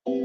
Here's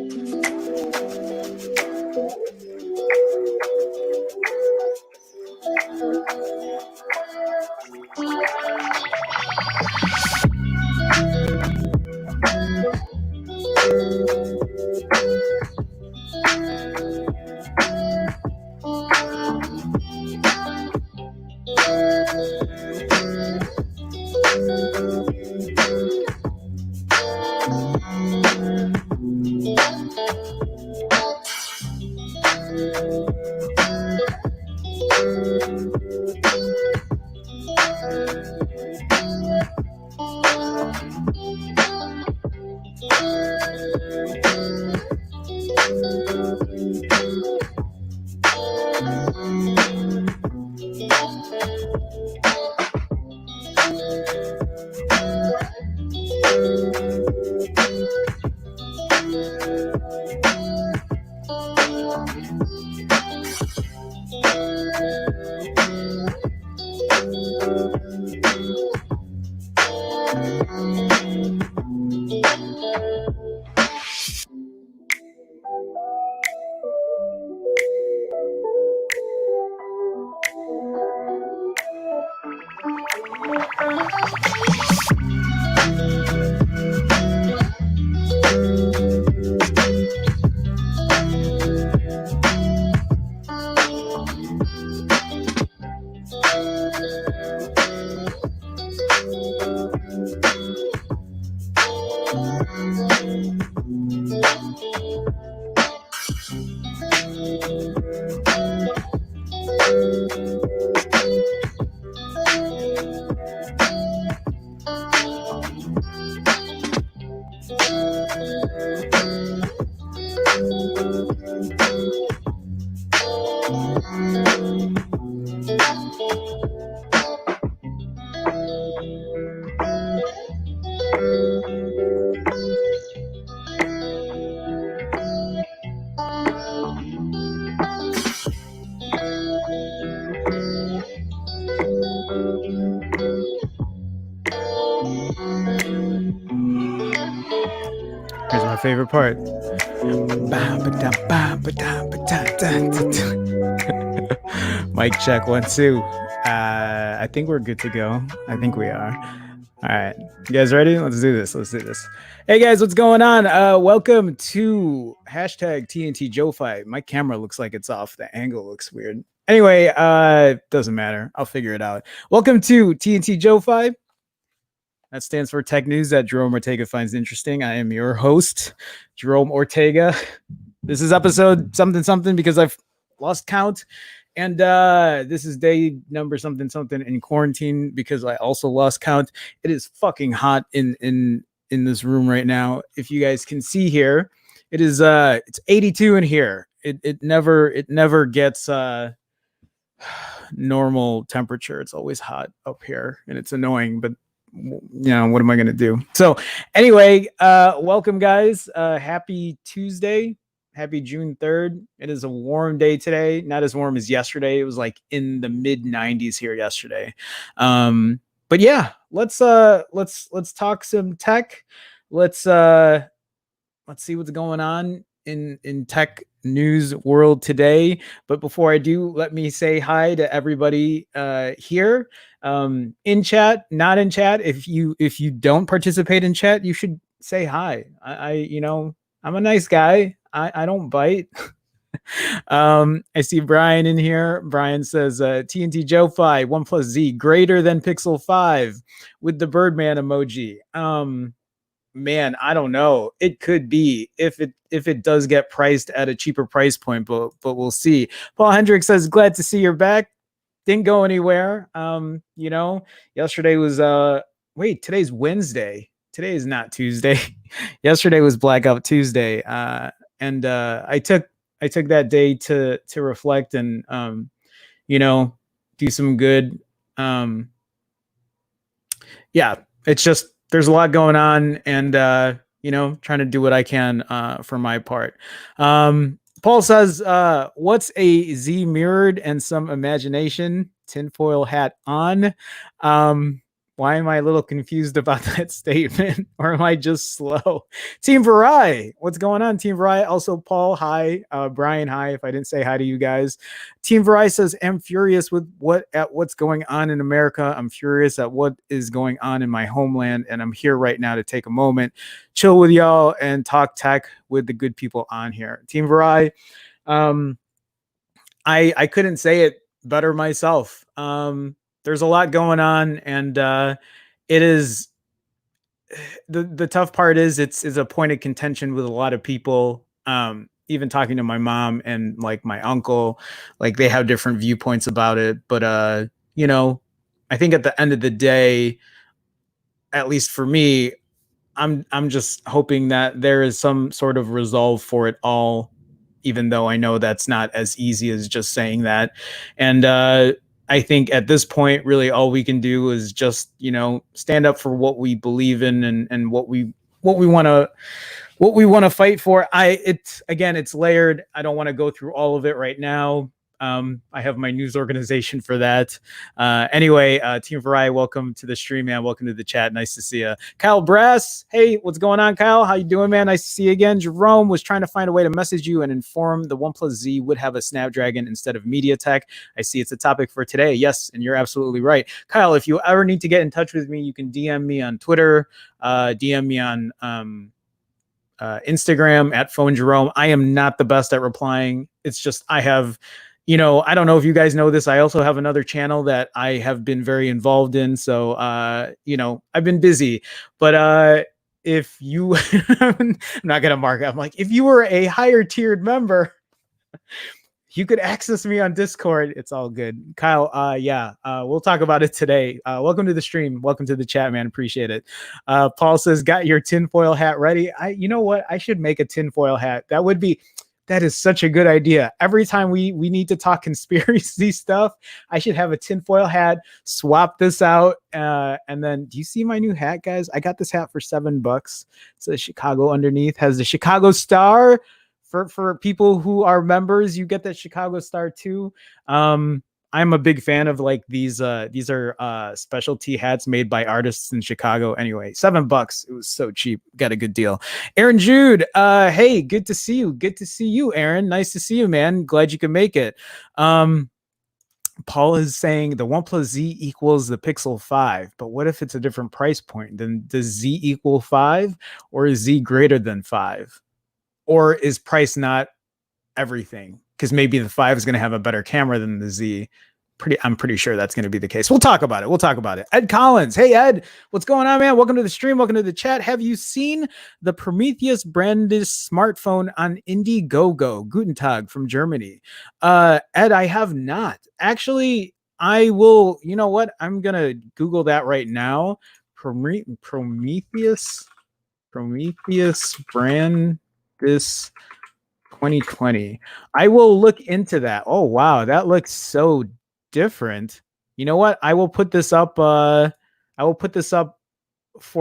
my favorite part. Mic check 1 2. I think we're good to go. I think we are. All right, you guys ready? Let's do this. Hey guys, what's going on? Welcome to hashtag TNT Joe Fight. My camera looks like it's off. The angle looks weird. Anyway, doesn't matter. I'll figure it out. Welcome to TNT Joe Fight. That stands for tech news that Jerome Ortega finds interesting. I am your host, Jerome Ortega. This is episode something because I've lost count. And this is day number something in quarantine because I also lost count. It is fucking hot in this room right now. If you guys can see here, it is it's 82 in here. It never gets normal temperature. It's always hot up here and it's annoying, but you know, what am I going to do? So anyway, welcome guys. Happy Tuesday. Happy June 3rd. It is a warm day today. Not as warm as yesterday. It was like in the mid 90s here yesterday. But yeah, let's talk some tech. Let's see what's going on in tech news world today. But before I do, let me say hi to everybody here. In chat, not in chat. If you don't participate in chat, you should say hi. I'm a nice guy. I don't bite. I see Brian in here. Brian says TNT Joe Fi OnePlus Z greater than Pixel 5 with the Birdman emoji. Man, I don't know. It could be if it does get priced at a cheaper price point, but we'll see. Paul Hendricks says glad to see you're back. Didn't go anywhere. Yesterday was today's Wednesday. Today is not Tuesday. Yesterday was Blackout Tuesday. And I took that day to reflect and do some good. It's just there's a lot going on, and trying to do what I can for my part. Paul says, what's a Z mirrored and some imagination? Tinfoil hat on. Why am I a little confused about that statement? Or am I just slow? Team Varai, what's going on, Team Varai? Also, Paul, hi. Brian, hi. If I didn't say hi to you guys. Team Varai says, I'm furious with what's going on in America. I'm furious at what is going on in my homeland. And I'm here right now to take a moment, chill with y'all, and talk tech with the good people on here. Team Varai, I couldn't say it better myself. There's a lot going on, and it is the tough part is it's a point of contention with a lot of people. Even talking to my mom and like my uncle, like they have different viewpoints about it. But you know, I think at the end of the day, at least for me, I'm just hoping that there is some sort of resolve for it all, even though I know that's not as easy as just saying that. And I think at this point, really all we can do is just, you know, stand up for what we believe in and what we want to fight for. It's layered. I don't want to go through all of it right now. I have my news organization for that. Anyway, Team Varai, welcome to the stream, man. Welcome to the chat. Nice to see you. Kyle Brass, hey, what's going on, Kyle? How you doing, man? Nice to see you again. Jerome was trying to find a way to message you and inform the OnePlus Z would have a Snapdragon instead of MediaTek. I see it's a topic for today. Yes, and you're absolutely right. Kyle, if you ever need to get in touch with me, you can DM me on Twitter, DM me on Instagram at Phone Jerome. I am not the best at replying. It's just I have... You know, I don't know if you guys know this. I also have another channel that I have been very involved in. So, you know, I've been busy. But if you, I'm not going to mark it. I'm like, if you were a higher tiered member, you could access me on Discord. It's all good. Kyle, we'll talk about it today. Welcome to the stream. Welcome to the chat, man. Appreciate it. Paul says, got your tinfoil hat ready. You know what? I should make a tinfoil hat. That is such a good idea. Every time we need to talk conspiracy stuff, I should have a tinfoil hat, swap this out. And then, do you see my new hat, guys? I got this hat for $7. It says Chicago underneath, has the Chicago star. For people who are members, you get that Chicago star too. I'm a big fan of like these are specialty hats made by artists in Chicago. Anyway, $7. It was so cheap. Got a good deal. Aaron Jude, hey, good to see you. Good to see you, Aaron. Nice to see you, man. Glad you could make it. Paul is saying the OnePlus Z equals the Pixel 5, but what if it's a different price point? Then does Z equal 5, or is Z greater than 5? Or is price not everything? Because maybe the 5 is going to have a better camera than the Z. I'm pretty sure that's going to be the case. We'll talk about it. Ed Collins. Hey, Ed. What's going on, man? Welcome to the stream. Welcome to the chat. Have you seen the Prometheus branded smartphone on Indiegogo? Guten Tag from Germany. Ed, I have not. Actually, I will. You know what? I'm going to Google that right now. Prometheus brand this 2020. I will look into that. Oh wow, that looks so different. You know what? I will put this up for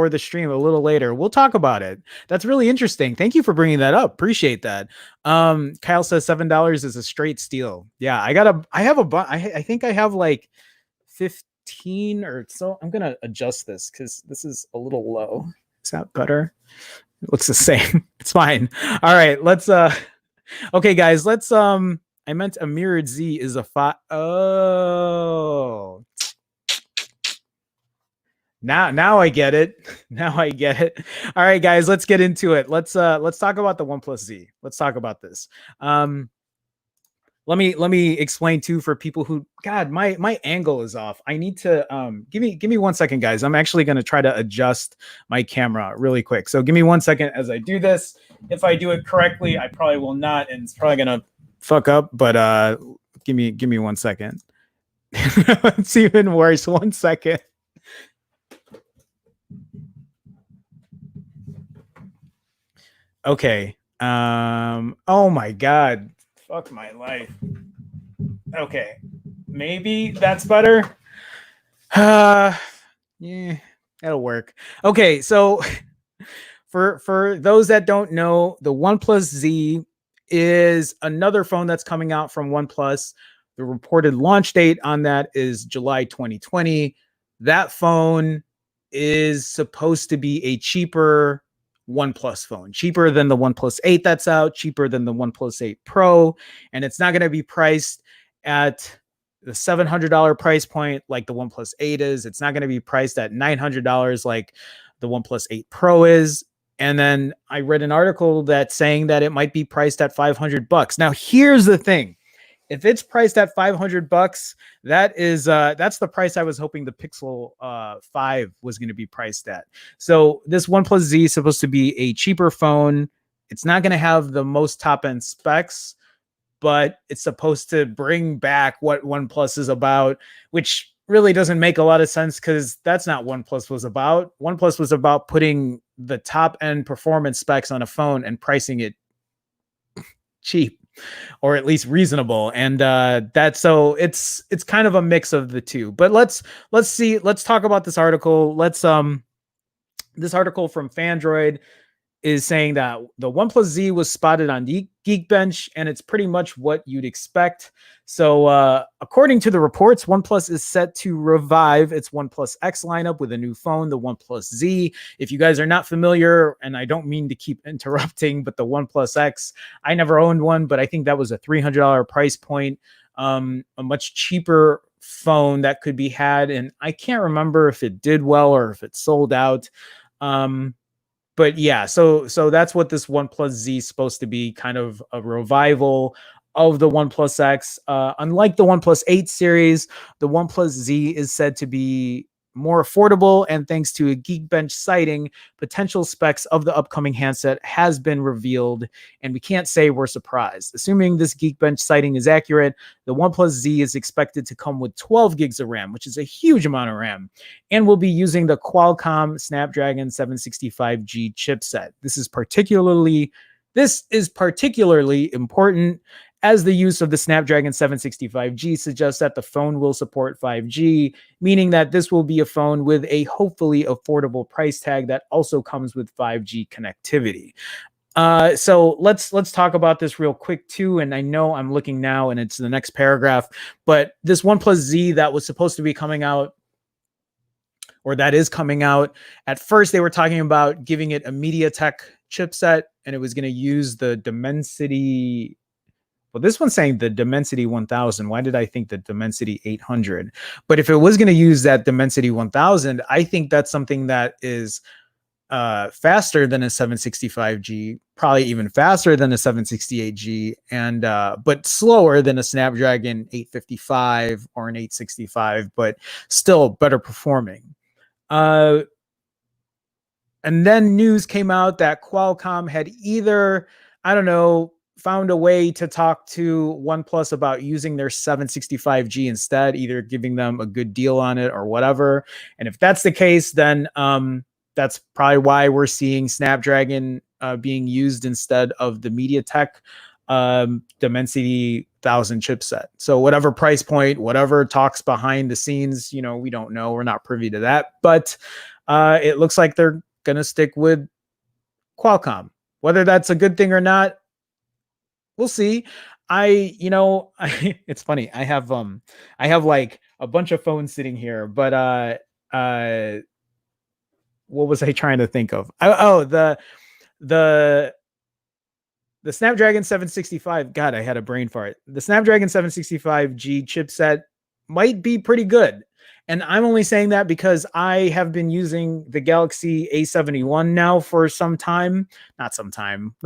the stream a little later. We'll talk about it. That's really interesting. Thank you for bringing that up. Appreciate that. Kyle says $7 is a straight steal. Yeah, I think I have like 15 or so. I'm gonna adjust this because this is a little low. Is that better? It looks the same. It's fine. All right, let's okay, guys, let's I meant a mirrored Z is a 5. Oh. Now I get it. Now I get it. All right, guys, let's get into it. Let's talk about the OnePlus Z. Let's talk about this. Let me explain too for people who, God, my angle is off. I need to give me 1 second, guys. I'm actually going to try to adjust my camera really quick. So give me 1 second as I do this. If I do it correctly, I probably will not, and it's probably going to fuck up, but give me 1 second. It's even worse. 1 second. Okay. Oh my God. Fuck my life. Okay. Maybe that's better. Yeah, that'll work. Okay, so for those that don't know, the OnePlus Z is another phone that's coming out from OnePlus. The reported launch date on that is July 2020. That phone is supposed to be a cheaper OnePlus phone, cheaper than the OnePlus 8 that's out, cheaper than the OnePlus 8 Pro, and it's not going to be priced at the $700 price point like the OnePlus 8 is. It's not going to be priced at $900 like the OnePlus 8 Pro is. And then I read an article that's saying that it might be priced at $500. Now, here's the thing. If it's priced at $500, that's the price I was hoping the Pixel 5 was going to be priced at. So this OnePlus Z is supposed to be a cheaper phone. It's not going to have the most top-end specs, but it's supposed to bring back what OnePlus is about, which really doesn't make a lot of sense because that's not what OnePlus was about. OnePlus was about putting the top-end performance specs on a phone and pricing it cheap, or at least reasonable. And that's so it's kind of a mix of the two. But let's talk about this article. This article from Fandroid is saying that the OnePlus Z was spotted on Geekbench, and it's pretty much what you'd expect. So according to the reports, OnePlus is set to revive its OnePlus X lineup with a new phone, the OnePlus Z. If you guys are not familiar, and I don't mean to keep interrupting, but the OnePlus X, I never owned one, but I think that was a $300 price point, a much cheaper phone that could be had. And I can't remember if it did well or if it sold out. But yeah, so that's what this OnePlus Z is supposed to be, kind of a revival of the OnePlus X. Unlike the OnePlus 8 series, the OnePlus Z is said to be more affordable, and thanks to a Geekbench sighting, potential specs of the upcoming handset has been revealed, and we can't say we're surprised. Assuming this Geekbench sighting is accurate, the OnePlus Z is expected to come with 12 gigs of RAM, which is a huge amount of RAM, and will be using the Qualcomm Snapdragon 765G chipset. This is particularly important, as the use of the Snapdragon 765G suggests that the phone will support 5G, meaning that this will be a phone with a hopefully affordable price tag that also comes with 5G connectivity. So let's talk about this real quick too. And I know I'm looking now and it's the next paragraph, but this OnePlus Z that was supposed to be coming out, or that is coming out, at first they were talking about giving it a MediaTek chipset, and it was going to use the Dimensity. Well, this one's saying the Dimensity 1000. Why did I think the Dimensity 800? But if it was going to use that Dimensity 1000, I think that's something that is faster than a 765G, probably even faster than a 768G, and but slower than a Snapdragon 855 or an 865, but still better performing. And then news came out that Qualcomm had either, I don't know, found a way to talk to OnePlus about using their 765G instead, either giving them a good deal on it or whatever. And if that's the case, then that's probably why we're seeing Snapdragon being used instead of the MediaTek Dimensity 1000 chipset. So whatever price point, whatever talks behind the scenes, we don't know. We're not privy to that. But it looks like they're going to stick with Qualcomm. Whether that's a good thing or not, we'll see. It's funny. I have like a bunch of phones sitting here, but what was I trying to think of? The Snapdragon 765. God, I had a brain fart. The Snapdragon 765G chipset might be pretty good. And I'm only saying that because I have been using the Galaxy A71 now for the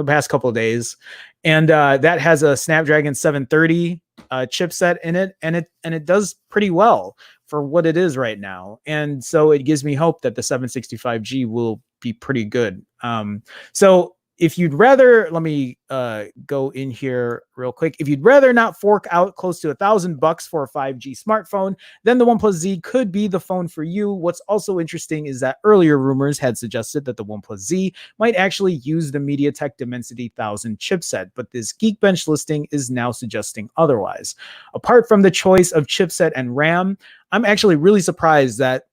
past couple of days. And that has a Snapdragon 730 chipset in it. And it does pretty well for what it is right now. And so it gives me hope that the 765G will be pretty good. So if you'd rather, let me go in here real quick. If you'd rather not fork out close to $1,000 for a 5G smartphone, then the OnePlus Z could be the phone for you. What's also interesting is that earlier rumors had suggested that the OnePlus Z might actually use the MediaTek Dimensity 1000 chipset, but this Geekbench listing is now suggesting otherwise. Apart from the choice of chipset and RAM, I'm actually really surprised that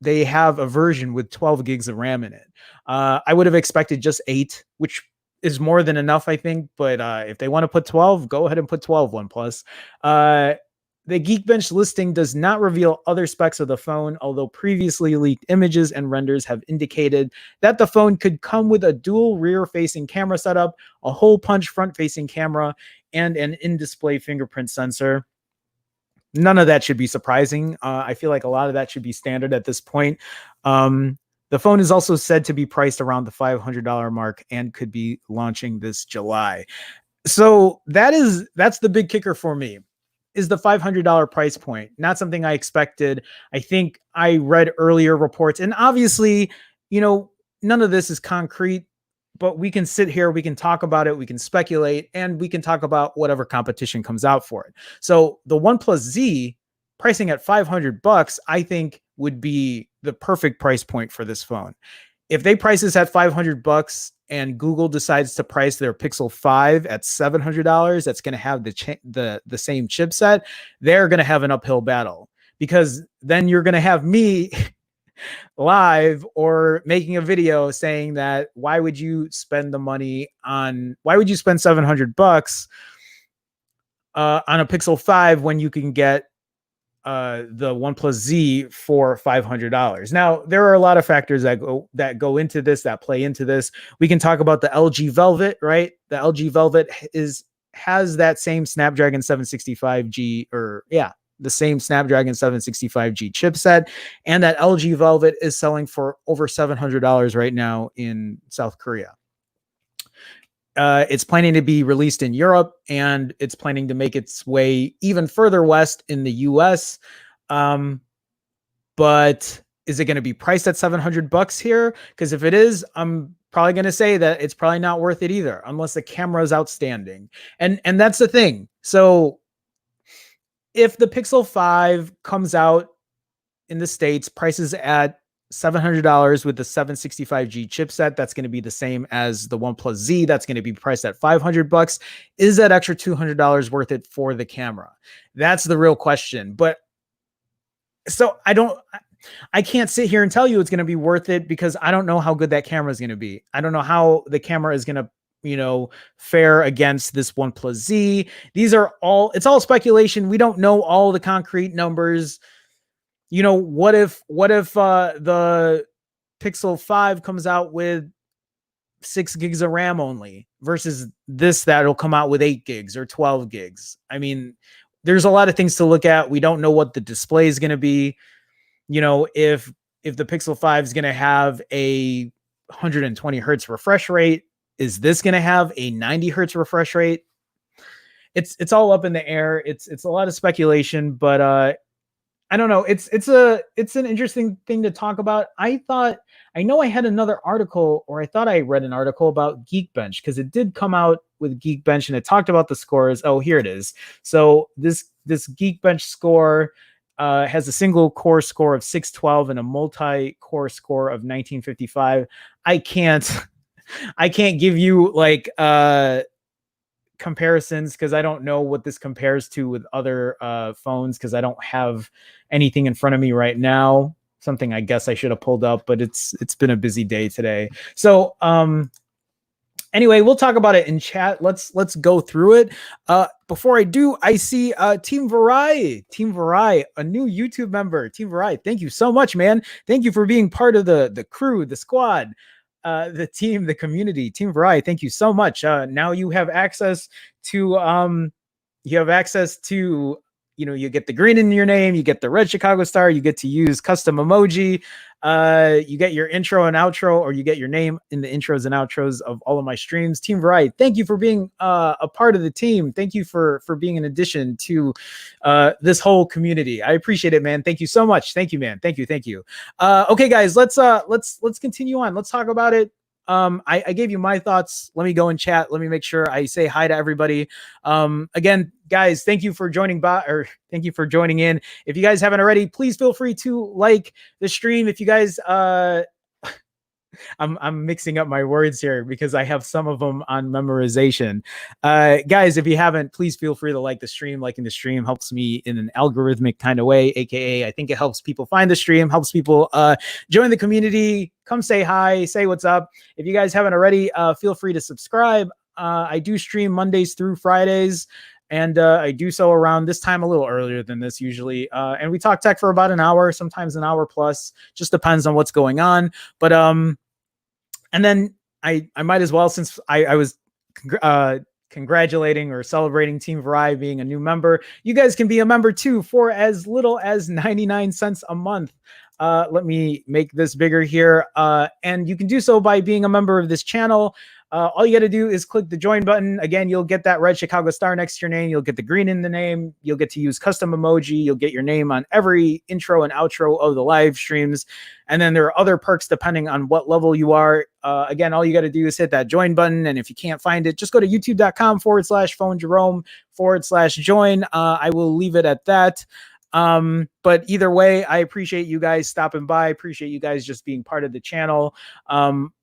they have a version with 12 gigs of RAM in it. I would have expected just 8, which is more than enough, I think. But if they want to put 12, go ahead and put 12, OnePlus. The Geekbench listing does not reveal other specs of the phone, although previously leaked images and renders have indicated that the phone could come with a dual rear-facing camera setup, a hole-punch front-facing camera, and an in-display fingerprint sensor. None of that should be surprising. I feel like a lot of that should be standard at this point. The phone is also said to be priced around the $500 mark and could be launching this July. So that's the big kicker for me, is the $500 price point. Not something I expected. I think I read earlier reports, and obviously, none of this is concrete, but we can sit here, we can talk about it, we can speculate, and we can talk about whatever competition comes out for it. So the OnePlus Z pricing at $500, I think would be the perfect price point for this phone. If they price this at $500 and Google decides to price their Pixel 5 at $700, that's going to have the same chipset, they're going to have an uphill battle, because then you're going to have me live or making a video saying that why would you spend $700 on a Pixel 5 when you can get the OnePlus Z for $500. Now, there are a lot of factors that go into this, that play into this. We can talk about the LG Velvet, right? The LG Velvet has that same Snapdragon 765G, the same Snapdragon 765G chipset, and that LG Velvet is selling for over $700 right now in South Korea. It's planning to be released in Europe, and it's planning to make its way even further west in the US. But is it going to be priced at $700 here? Because if it is, I'm probably going to say that it's probably not worth it either, unless the camera is outstanding. And that's the thing. So if the Pixel 5 comes out in the States, prices at $700 with the 765G chipset, that's going to be the same as the OnePlus Z. That's going to be priced at $500. Is that extra $200 worth it for the camera? That's the real question. But so I can't sit here and tell you it's going to be worth it, because I don't know how good that camera is going to be. I don't know how the camera is going to fare against this OnePlus Z. It's all speculation. We don't know all the concrete numbers. What if the Pixel 5 comes out with 6 gigs of RAM only versus this that'll come out with 8 gigs or 12 gigs? I mean, there's a lot of things to look at. We don't know what the display is going to be. If the Pixel 5 is going to have a 120 hertz refresh rate, is this going to have a 90 hertz refresh rate? It's all up in the air. It's a lot of speculation, but I don't know. It's an interesting thing to talk about. I know I had another article, or I thought I read an article about Geekbench, because it did come out with Geekbench and it talked about the scores. Oh, here it is. So this Geekbench score has a single core score of 612 and a multi-core score of 1955. I can't give you like comparisons, because I don't know what this compares to with other phones, because I don't have anything in front of me right now. Something I guess I should have pulled up, but it's been a busy day today. So anyway, we'll talk about it in chat. Let's go through it. Before I do, I see Team Varai, a new YouTube member. Team Varai, thank you so much, man. Thank you for being part of the crew, the squad, the team, the community. Team Varai, thank you so much. Now you have access to you get the green in your name, you get the red Chicago star, you get to use custom emoji, you get your intro and outro, or you get your name in the intros and outros of all of my streams. Team Variety, thank you for being a part of the team. Thank you for being an addition to this whole community. I appreciate it, man. Thank you so much. Thank you, man. Thank you. Okay, guys, let's continue on. Let's talk about it. I gave you my thoughts. Let me go in chat. Let me make sure I say hi to everybody. Again, guys, thank you for joining thank you for joining in. If you guys haven't already, please feel free to like the stream. If you guys, I'm mixing up my words here because I have some of them on memorization. Guys, if you haven't, please feel free to like the stream. Liking the stream helps me in an algorithmic kind of way, aka I think it helps people find the stream, helps people join the community, come say hi, say what's up. If you guys haven't already, feel free to subscribe. I do stream Mondays through Fridays, And I do so around this time, a little earlier than this usually. And we talk tech for about an hour, sometimes an hour plus, just depends on what's going on. But and then I might as well, since I was congratulating or celebrating Team Vari being a new member, you guys can be a member too for as little as 99 cents a month. Let me make this bigger here. And you can do so by being a member of this channel. All you got to do is click the join button. Again, you'll get that red Chicago star next to your name. You'll get the green in the name. You'll get to use custom emoji. You'll get your name on every intro and outro of the live streams. And then there are other perks depending on what level you are. Again, all you got to do is hit that join button. And if you can't find it, just go to youtube.com/phone Jerome /join. I will leave it at that. But either way, I appreciate you guys stopping by. I appreciate you guys just being part of the channel.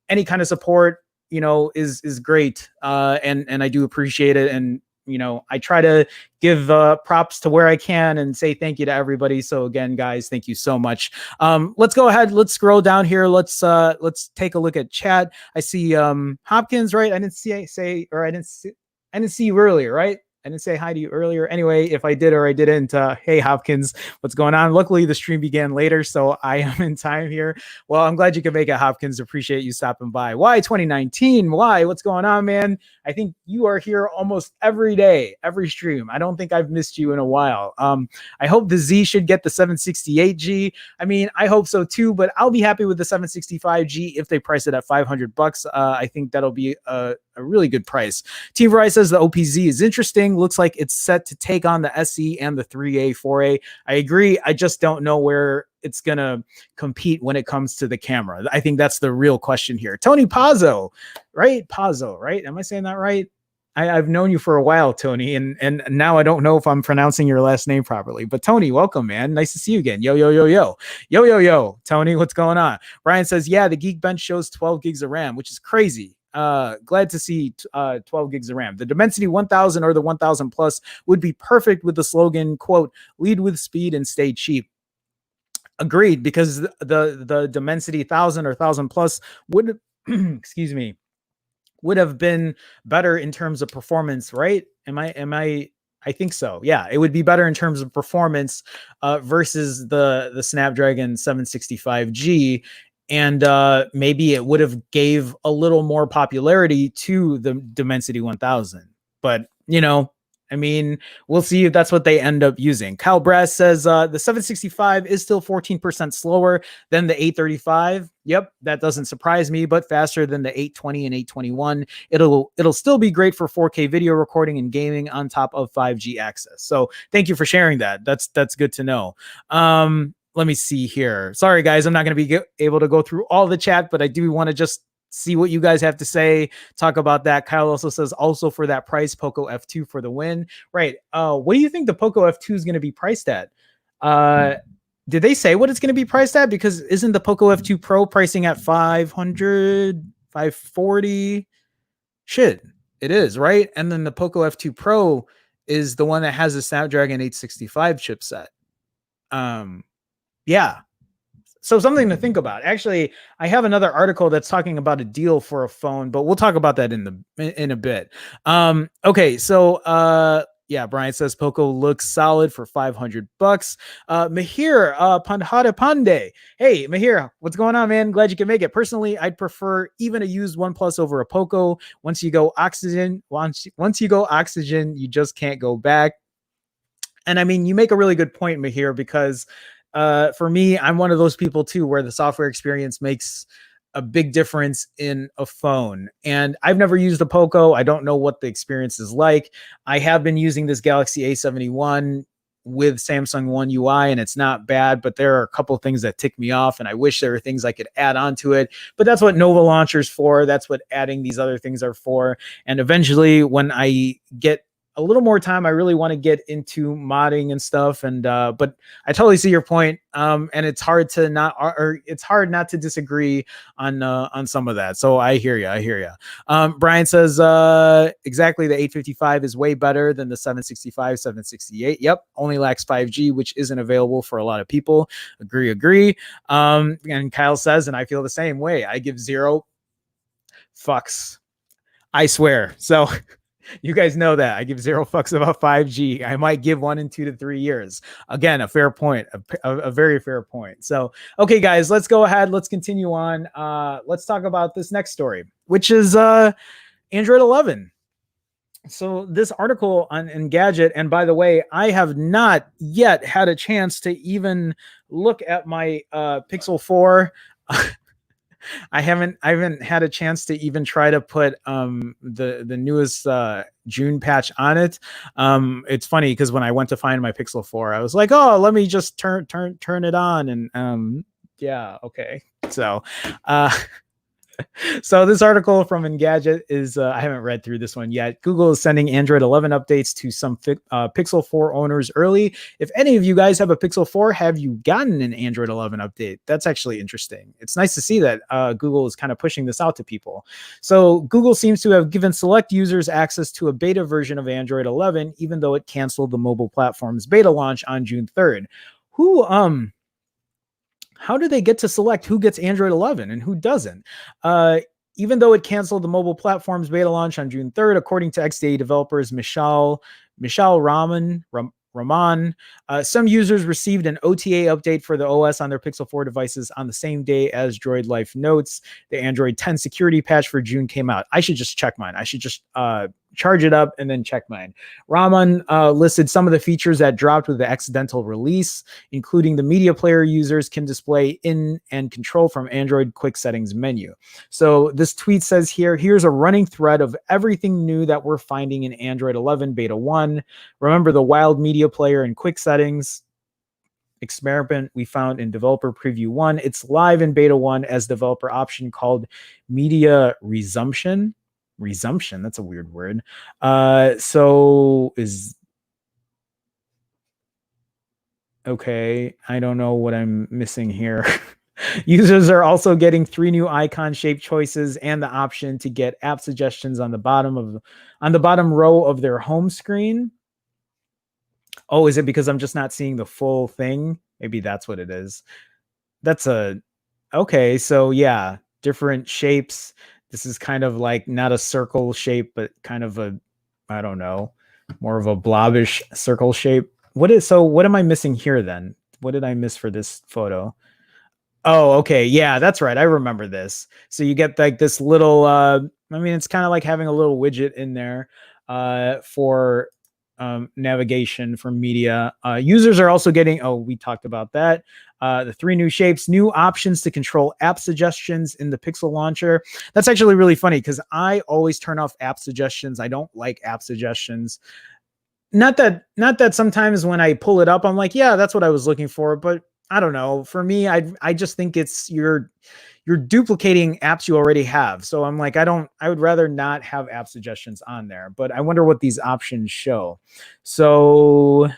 Any kind of support, is great. And I do appreciate it. And, I try to give props to where I can and say thank you to everybody. So again, guys, thank you so much. Let's go ahead. Let's scroll down here. Let's take a look at chat. I see Hopkins, right? I didn't see you earlier, right? I didn't say hi to you earlier. Anyway, if I did or I didn't, hey, Hopkins, what's going on? Luckily, the stream began later, so I am in time here. Well, I'm glad you could make it, Hopkins. Appreciate you stopping by. Why 2019? Why? What's going on, man? I think you are here almost every day, every stream. I don't think I've missed you in a while. I hope the Z should get the 768G. I mean, I hope so too, but I'll be happy with the 765G if they price it at $500. I think that'll be a really good price. Team Vari says the OPZ is interesting. Looks like it's set to take on the SE and the 3A, 4A. I agree. I just don't know where it's going to compete when it comes to the camera. I think that's the real question here. Tony Pazzo, right? Pazzo, right? Am I saying that right? I've known you for a while, Tony, and now I don't know if I'm pronouncing your last name properly. But Tony, welcome, man. Nice to see you again. Yo, yo, yo, yo. Yo, yo, yo. Tony, what's going on? Brian says, yeah, the Geekbench shows 12 gigs of RAM, which is crazy. Glad to see 12 gigs of RAM. The Dimensity 1000 or the 1000 Plus would be perfect with the slogan, quote, lead with speed and stay cheap. Agreed, because the Dimensity 1000 or 1000 Plus would, excuse me, would have been better in terms of performance, right? I think so. Yeah, it would be better in terms of performance versus the Snapdragon 765G. And maybe it would have gave a little more popularity to the Dimensity 1000. But, I mean, we'll see if that's what they end up using. Kyle Brass says the 765 is still 14% slower than the 835. Yep, that doesn't surprise me, but faster than the 820 and 821. It'll still be great for 4K video recording and gaming on top of 5G access. So thank you for sharing that. That's good to know. Let me see here. Sorry, guys, I'm not going to be able to go through all the chat, but I do want to just see what you guys have to say. Talk about that. Kyle also says, also for that price, Poco F2 for the win. Right. What do you think the Poco F2 is going to be priced at? Did they say what it's going to be priced at? Because isn't the Poco F2 Pro pricing at 500, 540? Shit, it is, right? And then the Poco F2 Pro is the one that has the Snapdragon 865 chipset. Yeah. So something to think about. Actually, I have another article that's talking about a deal for a phone, but we'll talk about that in a bit. Okay, so yeah, Brian says Poco looks solid for $500. Mahir Pandhada Pande. Hey, Mahir, what's going on, man? Glad you can make it. Personally, I'd prefer even a used OnePlus over a Poco. Once you go oxygen, you just can't go back. And I mean, you make a really good point, Mahir, because for me, I'm one of those people too, where the software experience makes a big difference in a phone. And I've never used a Poco. I don't know what the experience is like. I have been using this Galaxy A71 with Samsung One UI, and it's not bad, but there are a couple of things that tick me off, and I wish there were things I could add on to it. But that's what Nova Launcher's for. That's what adding these other things are for. And eventually, when I get a little more time, I really want to get into modding and stuff. And but I totally see your point. And it's hard to not, or it's hard not to disagree on some of that. So I hear you. Brian says exactly, the 855 is way better than the 765, 768. Yep, only lacks 5G, which isn't available for a lot of people. Agree. And Kyle says, and I feel the same way. I give 0 fucks. I swear. So You guys know that I give zero fucks about 5G. I might give one in 2 to 3 years. Again, a fair point, a very fair point. So, okay, guys, let's go ahead. Let's continue on. Let's talk about this next story, which is Android 11. So this article on Engadget, and by the way, I have not yet had a chance to even look at my Pixel 4. I haven't had a chance to even try to put the newest June patch on it. It's funny because when I went to find my Pixel 4, I was like, oh, let me just turn it on, and yeah, okay. So so this article from Engadget is, I haven't read through this one yet. Google is sending Android 11 updates to some Pixel 4 owners early. If any of you guys have a Pixel 4, have you gotten an Android 11 update? That's actually interesting. It's nice to see that Google is kind of pushing this out to people. So Google seems to have given select users access to a beta version of Android 11, even though it canceled the mobile platform's beta launch on June 3rd. How do they get to select who gets Android 11 and who doesn't? Even though it canceled the mobile platform's beta launch on June 3rd, according to XDA developers Michal Rahman, some users received an OTA update for the OS on their Pixel 4 devices on the same day as Droid Life notes. The Android 10 security patch for June came out. I should just check mine. I should just charge it up and then check mine. Rahman listed some of the features that dropped with the accidental release, including the media player users can display in and control from Android quick settings menu. So this tweet says here's a running thread of everything new that we're finding in Android 11 beta 1. Remember the wild media player and quick settings experiment we found in developer preview 1. It's live in beta 1 as developer option called media resumption. That's a weird word. So is okay. I don't know what I'm missing here. Users are also getting 3 new icon shape choices and the option to get app suggestions on the bottom row of their home screen. Oh, is it because I'm just not seeing the full thing? Maybe that's what it is. Okay. So yeah, different shapes. This is kind of like not a circle shape, but kind of I don't know, more of a blobbish circle shape. What am I missing here then? What did I miss for this photo? Oh, okay. Yeah, that's right. I remember this. So you get like this little, it's kind of like having a little widget in there for navigation for media. Users are also getting, we talked about that. The 3 new shapes, new options to control app suggestions in the Pixel launcher. That's actually really funny because I always turn off app suggestions. I don't like app suggestions. Not that sometimes when I pull it up, I'm like, yeah, that's what I was looking for. But I don't know. For me, I just think it's you're duplicating apps you already have. So I'm like, I would rather not have app suggestions on there, but I wonder what these options show. So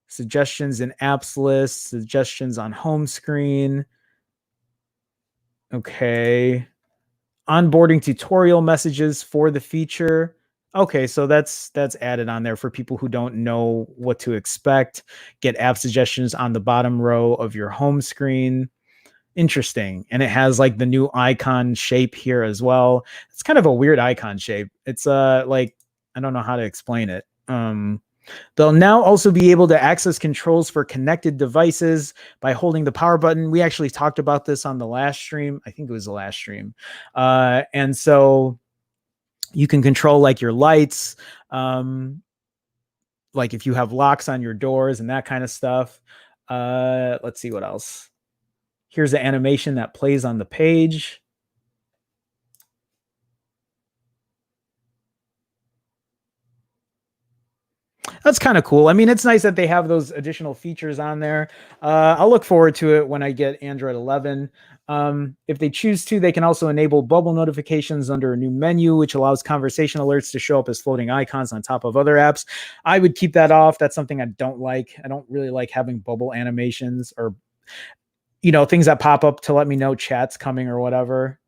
suggestions in apps list, suggestions on home screen. Okay. Onboarding tutorial messages for the feature. Okay, so that's added on there for people who don't know what to expect. Get app suggestions on the bottom row of your home screen. Interesting. And it has like the new icon shape here as well. It's kind of a weird icon shape. It's like, I don't know how to explain it. They'll now also be able to access controls for connected devices by holding the power button. We actually talked about this on the last stream. I think it was the last stream. And so you can control like your lights, like if you have locks on your doors and that kind of stuff. Let's see what else. Here's the animation that plays on the page. That's kind of cool. I mean, it's nice that they have those additional features on there. I'll look forward to it when I get Android 11. If they choose to, they can also enable bubble notifications under a new menu, which allows conversation alerts to show up as floating icons on top of other apps. I would keep that off. That's something I don't like. I don't really like having bubble animations or, things that pop up to let me know chat's coming or whatever.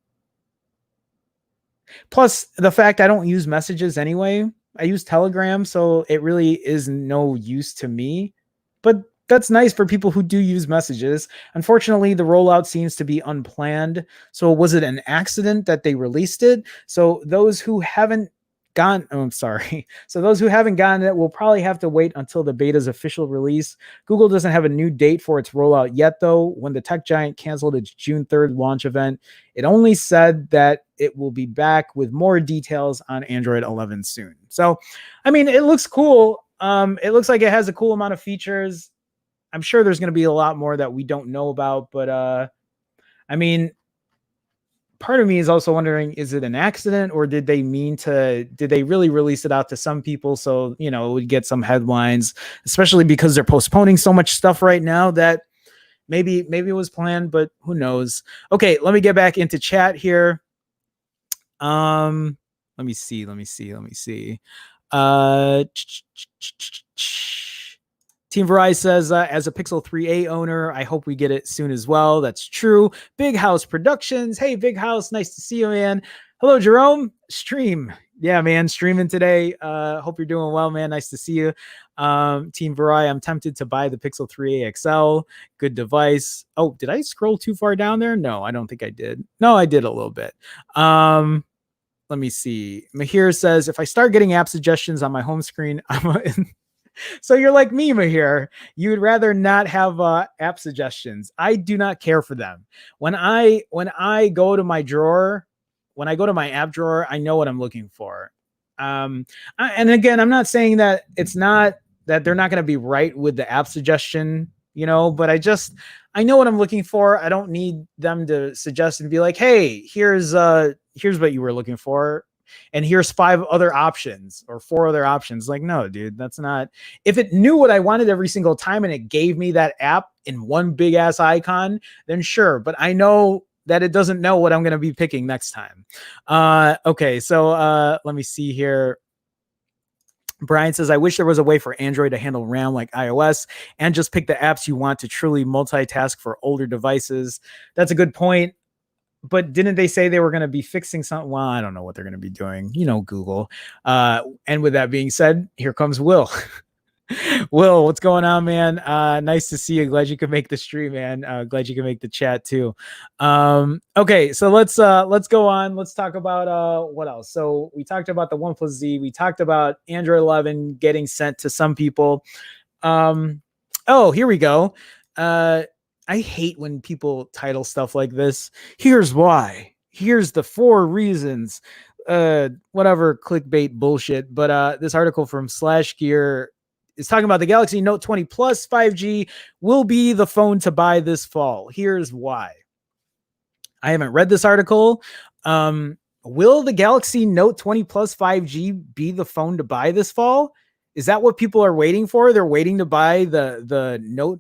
Plus, the fact I don't use messages anyway. I use Telegram, so it really is no use to me. But that's nice for people who do use messages. Unfortunately, the rollout seems to be unplanned. So was it an accident that they released it? So those who haven't I'm sorry. So those who haven't gotten it will probably have to wait until the beta's official release. Google doesn't have a new date for its rollout yet, though. When the tech giant canceled its June 3rd launch event, it only said that it will be back with more details on Android 11 soon. So, I mean, it looks cool. It looks like it has a cool amount of features. I'm sure there's going to be a lot more that we don't know about, but I mean, part of me is also wondering, is it an accident, or did they really release it out to some people so, you know, it would get some headlines, especially because they're postponing so much stuff right now that maybe it was planned, but who knows? Okay, let me get back into chat here. Let me see. Team Verizon says, as a Pixel 3a owner, I hope we get it soon as well. That's true. Big House Productions. Hey, Big House. Nice to see you, man. Hello, Jerome. Stream. Yeah, man. Streaming today. Hope you're doing well, man. Nice to see you. Team Verizon, I'm tempted to buy the Pixel 3a XL. Good device. Oh, did I scroll too far down there? No, I don't think I did. No, I did a little bit. Let me see. Mahir says, if I start getting app suggestions on my home screen, so you're like me, Mahir. You would rather not have app suggestions. I do not care for them. When I go to my drawer, when I go to my app drawer, I know what I'm looking for. And again, I'm not saying that it's not that they're not going to be right with the app suggestion, you know, but I know what I'm looking for. I don't need them to suggest and be like, hey, here's what you were looking for, and here's 5 other options or 4 other options. Like, no, dude, that's not. If it knew what I wanted every single time and it gave me that app in one big ass icon, then sure. But I know that it doesn't know what I'm going to be picking next time. Okay, so let me see here. Brian says, I wish there was a way for Android to handle RAM like iOS and just pick the apps you want to truly multitask for older devices. That's a good point. But didn't they say they were going to be fixing something? Well, I don't know what they're going to be doing. You know, Google. And with that being said, here comes Will. Will, what's going on, man? Nice to see you. Glad you could make the stream, man. Glad you could make the chat too. Okay, so let's go on. Let's talk about what else. So we talked about the OnePlus Z. We talked about Android 11 getting sent to some people. Oh, here we go. I hate when people title stuff like this. Here's why. Here's the 4 reasons. Whatever clickbait bullshit. But this article from Slash Gear is talking about the Galaxy Note 20 Plus 5G will be the phone to buy this fall. Here's why. I haven't read this article. Will the Galaxy Note 20 Plus 5G be the phone to buy this fall? Is that what people are waiting for? They're waiting to buy the Note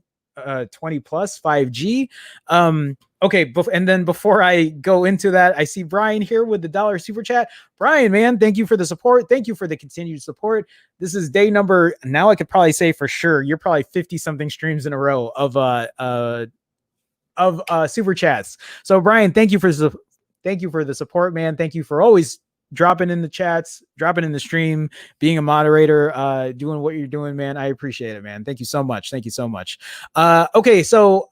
20 Plus 5G. Okay, and then before I go into that, I see Brian here with the $1 super chat. Brian, man, thank you for the support. Thank you for the continued support. This is day number, now I could probably say for sure, you're probably 50 something streams in a row of super chats. So Brian, thank you for the support, man. Thank you for always dropping in the chats, dropping in the stream, being a moderator, doing what you're doing, man. I appreciate it, man. Thank you so much. Thank you so much. Okay, so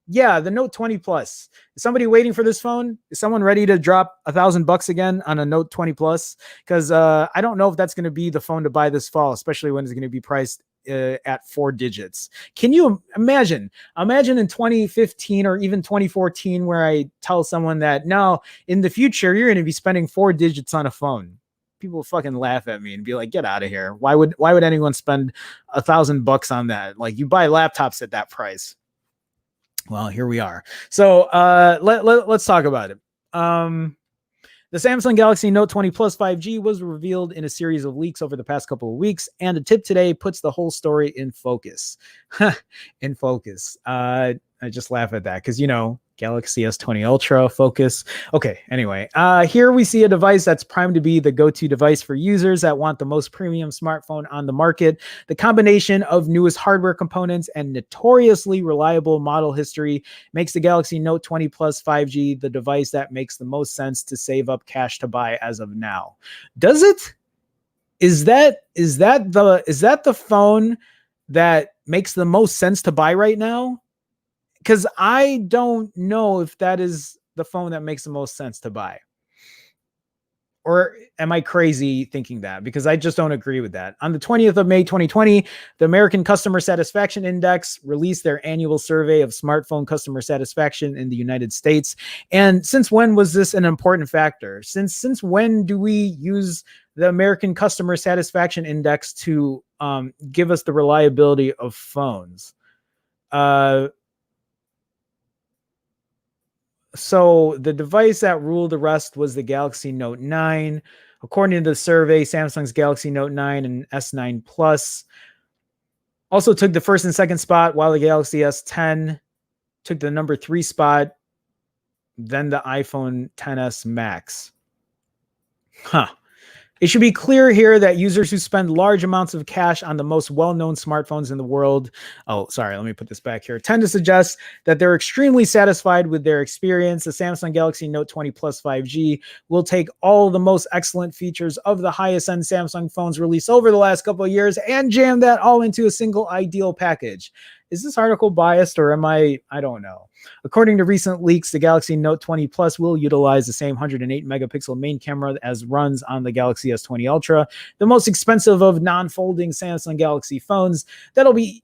yeah, the Note 20 Plus. Is somebody waiting for this phone? Is someone ready to drop $1,000 again on a Note 20 Plus? Because I don't know if that's going to be the phone to buy this fall, especially when it's going to be priced at 4 digits. Can you imagine in 2015 or even 2014 where I tell someone that no, in the future you're going to be spending 4 digits on a phone? People fucking laugh at me and be like, get out of here. Why would anyone spend $1,000 on that? Like, you buy laptops at that price. Well, here we are. So let's talk about it. The Samsung Galaxy Note 20 Plus 5G was revealed in a series of leaks over the past couple of weeks, and a tip today puts the whole story in focus. In focus. I just laugh at that because, you know, Galaxy S20 Ultra focus. Okay, anyway, here we see a device that's primed to be the go-to device for users that want the most premium smartphone on the market. The combination of newest hardware components and notoriously reliable model history makes the Galaxy Note 20 Plus 5G the device that makes the most sense to save up cash to buy as of now. Does it? Is that the phone that makes the most sense to buy right now? Because I don't know if that is the phone that makes the most sense to buy. Or am I crazy thinking that? Because I just don't agree with that. On the 20th of May, 2020, the American Customer Satisfaction Index released their annual survey of smartphone customer satisfaction in the United States. And since when was this an important factor? Since when do we use the American Customer Satisfaction Index to give us the reliability of phones? So the device that ruled the rest was the Galaxy Note 9. According to the survey, Samsung's Galaxy Note 9 and S9 Plus also took the first and second spot, while the Galaxy S10 took the number 3 spot, then the iPhone XS Max. It should be clear here that users who spend large amounts of cash on the most well-known smartphones in the world, let me put this back here, tend to suggest that they're extremely satisfied with their experience. The Samsung Galaxy Note 20 Plus 5G will take all the most excellent features of the highest-end Samsung phones released over the last couple of years and jam that all into a single ideal package. Is this article biased, or am I don't know. According to recent leaks, the Galaxy Note 20 Plus will utilize the same 108 megapixel main camera as runs on the Galaxy S20 Ultra, the most expensive of non-folding Samsung Galaxy phones. That'll be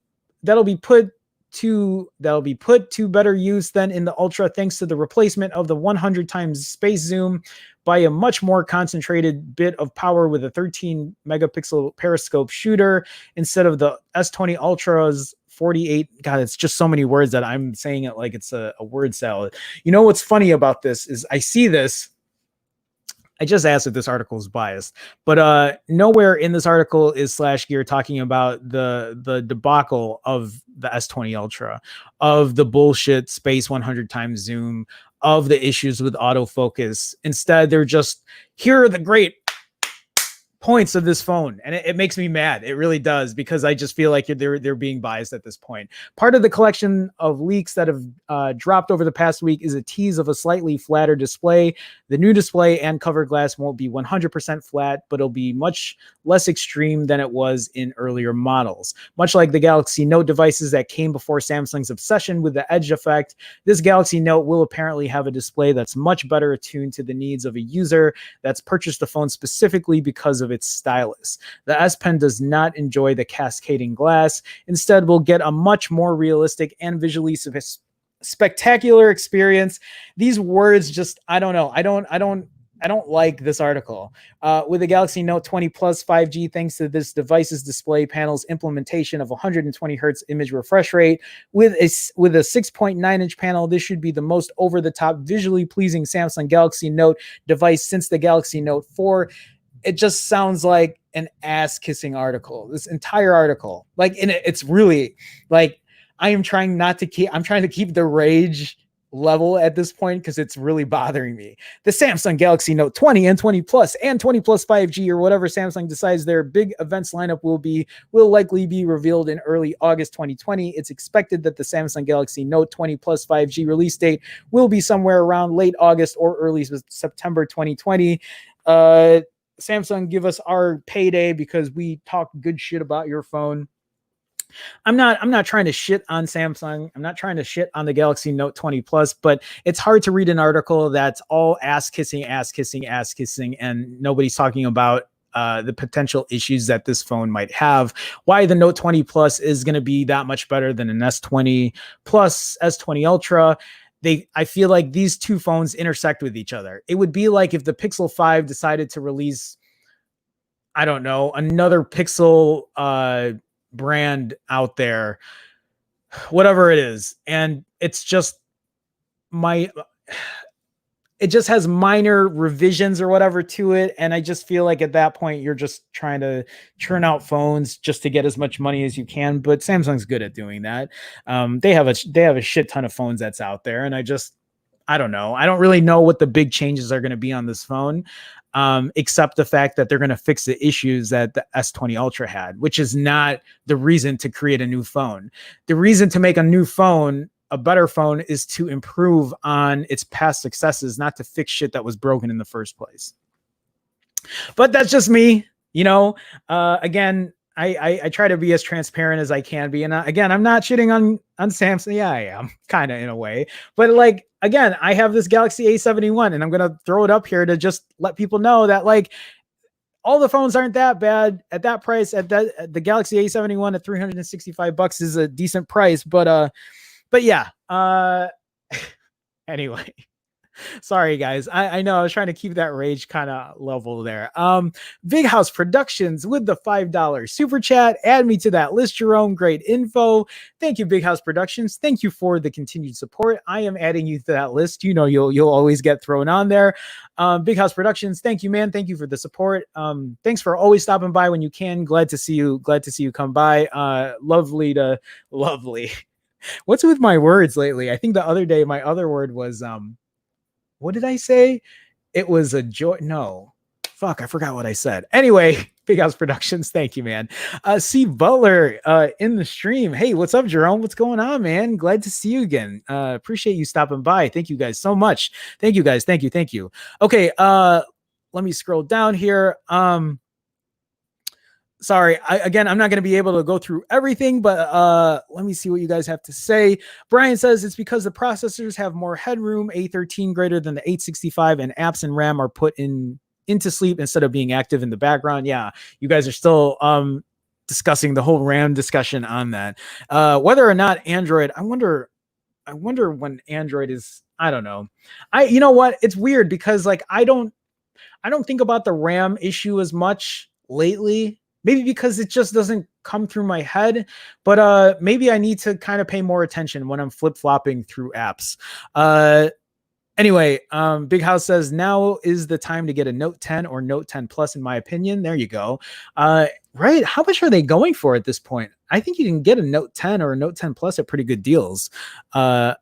put to better use than in the Ultra, thanks to the replacement of the 100 times space zoom by a much more concentrated bit of power with a 13 megapixel periscope shooter instead of the S20 Ultra's 48. God, it's just so many words that I'm saying it like it's a word salad. You know what's funny about this is I see this. I just asked if this article is biased, but nowhere in this article is /gear talking about the debacle of the S20 Ultra, of the bullshit space 100 times zoom, of the issues with autofocus. Instead, they're just, here are the great points of this phone, and it makes me mad. It really does, because I just feel like they're being biased at this point. Part of the collection of leaks that have dropped over the past week is a tease of a slightly flatter display. The new display and cover glass won't be 100% flat, but it'll be much less extreme than it was in earlier models. Much like the Galaxy Note devices that came before Samsung's obsession with the edge effect, this Galaxy Note will apparently have a display that's much better attuned to the needs of a user that's purchased the phone specifically because of its stylus. The S Pen does not enjoy the cascading glass. Instead, we'll get a much more realistic and visually spectacular experience. These words just, I don't know. I don't like this article. With the Galaxy Note 20 Plus 5G, thanks to this device's display panel's implementation of 120 hertz image refresh rate, with a 6.9-inch panel, this should be the most over-the-top, visually pleasing Samsung Galaxy Note device since the Galaxy Note 4. It just sounds like an ass-kissing article. This entire article, it's really like I'm trying to keep the rage level at this point because it's really bothering me. The Samsung Galaxy Note 20 and 20 Plus and 20 Plus 5G, or whatever Samsung decides their big events lineup will likely be revealed in early August 2020. It's expected that the Samsung Galaxy Note 20 Plus 5G release date will be somewhere around late August or early September 2020. Samsung, give us our payday because we talk good shit about your phone. I'm not trying to shit on Samsung. I'm not trying to shit on the Galaxy Note 20 Plus, but it's hard to read an article that's all ass kissing, and nobody's talking about the potential issues that this phone might have. Why the Note 20 Plus is going to be that much better than an S20 Plus, S20 Ultra. I feel like these two phones intersect with each other. It would be like if the Pixel 5 decided to release, I don't know, another Pixel brand out there, whatever it is, and it's just it just has minor revisions or whatever to it, and I just feel like at that point you're just trying to churn out phones just to get as much money as you can. But Samsung's good at doing that. They have a shit ton of phones that's out there, and I don't know. I don't really know what the big changes are going to be on this phone, except the fact that they're going to fix the issues that the S20 Ultra had, which is not the reason to create a new phone. The reason to make a new phone, a better phone, is to improve on its past successes, not to fix shit that was broken in the first place. But that's just me, Again, I try to be as transparent as I can be. And again, I'm not shitting on Samsung. Yeah, I am kind of in a way, but like, again, I have this Galaxy A71 and I'm going to throw it up here to just let people know that like all the phones aren't that bad at that price. The Galaxy A71 at $365 is a decent price, but yeah. Anyway, sorry guys. I know I was trying to keep that rage kind of level there. Big House Productions with the $5 super chat. Add me to that list, Jerome. Great info. Thank you, Big House Productions. Thank you for the continued support. I am adding you to that list. You know, you'll always get thrown on there. Big House Productions. Thank you, man. Thank you for the support. Thanks for always stopping by when you can. Glad to see you. Glad to see you come by. Lovely. What's with my words lately? I think the other day my other word was what did I say? It was a joy. No, fuck, I forgot what I said. Anyway, Big House Productions. Thank you, man. C Butler in the stream. Hey, what's up, Jerome? What's going on, man? Glad to see you again. Appreciate you stopping by. Thank you guys so much. Thank you guys. Thank you. Okay. Let me scroll down here. Sorry, I'm not going to be able to go through everything, but let me see what you guys have to say. Brian says it's because the processors have more headroom, A13 greater than the 865, and apps and RAM are put into sleep instead of being active in the background. Yeah, you guys are still discussing the whole RAM discussion on that. Whether or not Android, I wonder when Android is, I don't know. You know what? It's weird because like I don't think about the RAM issue as much lately. Maybe because it just doesn't come through my head, but maybe I need to kind of pay more attention when I'm flip-flopping through apps. Anyway, Big House says now is the time to get a Note 10 or Note 10 Plus, in my opinion. There you go. Right. How much are they going for at this point? I think you can get a Note 10 or a Note 10 Plus at pretty good deals. I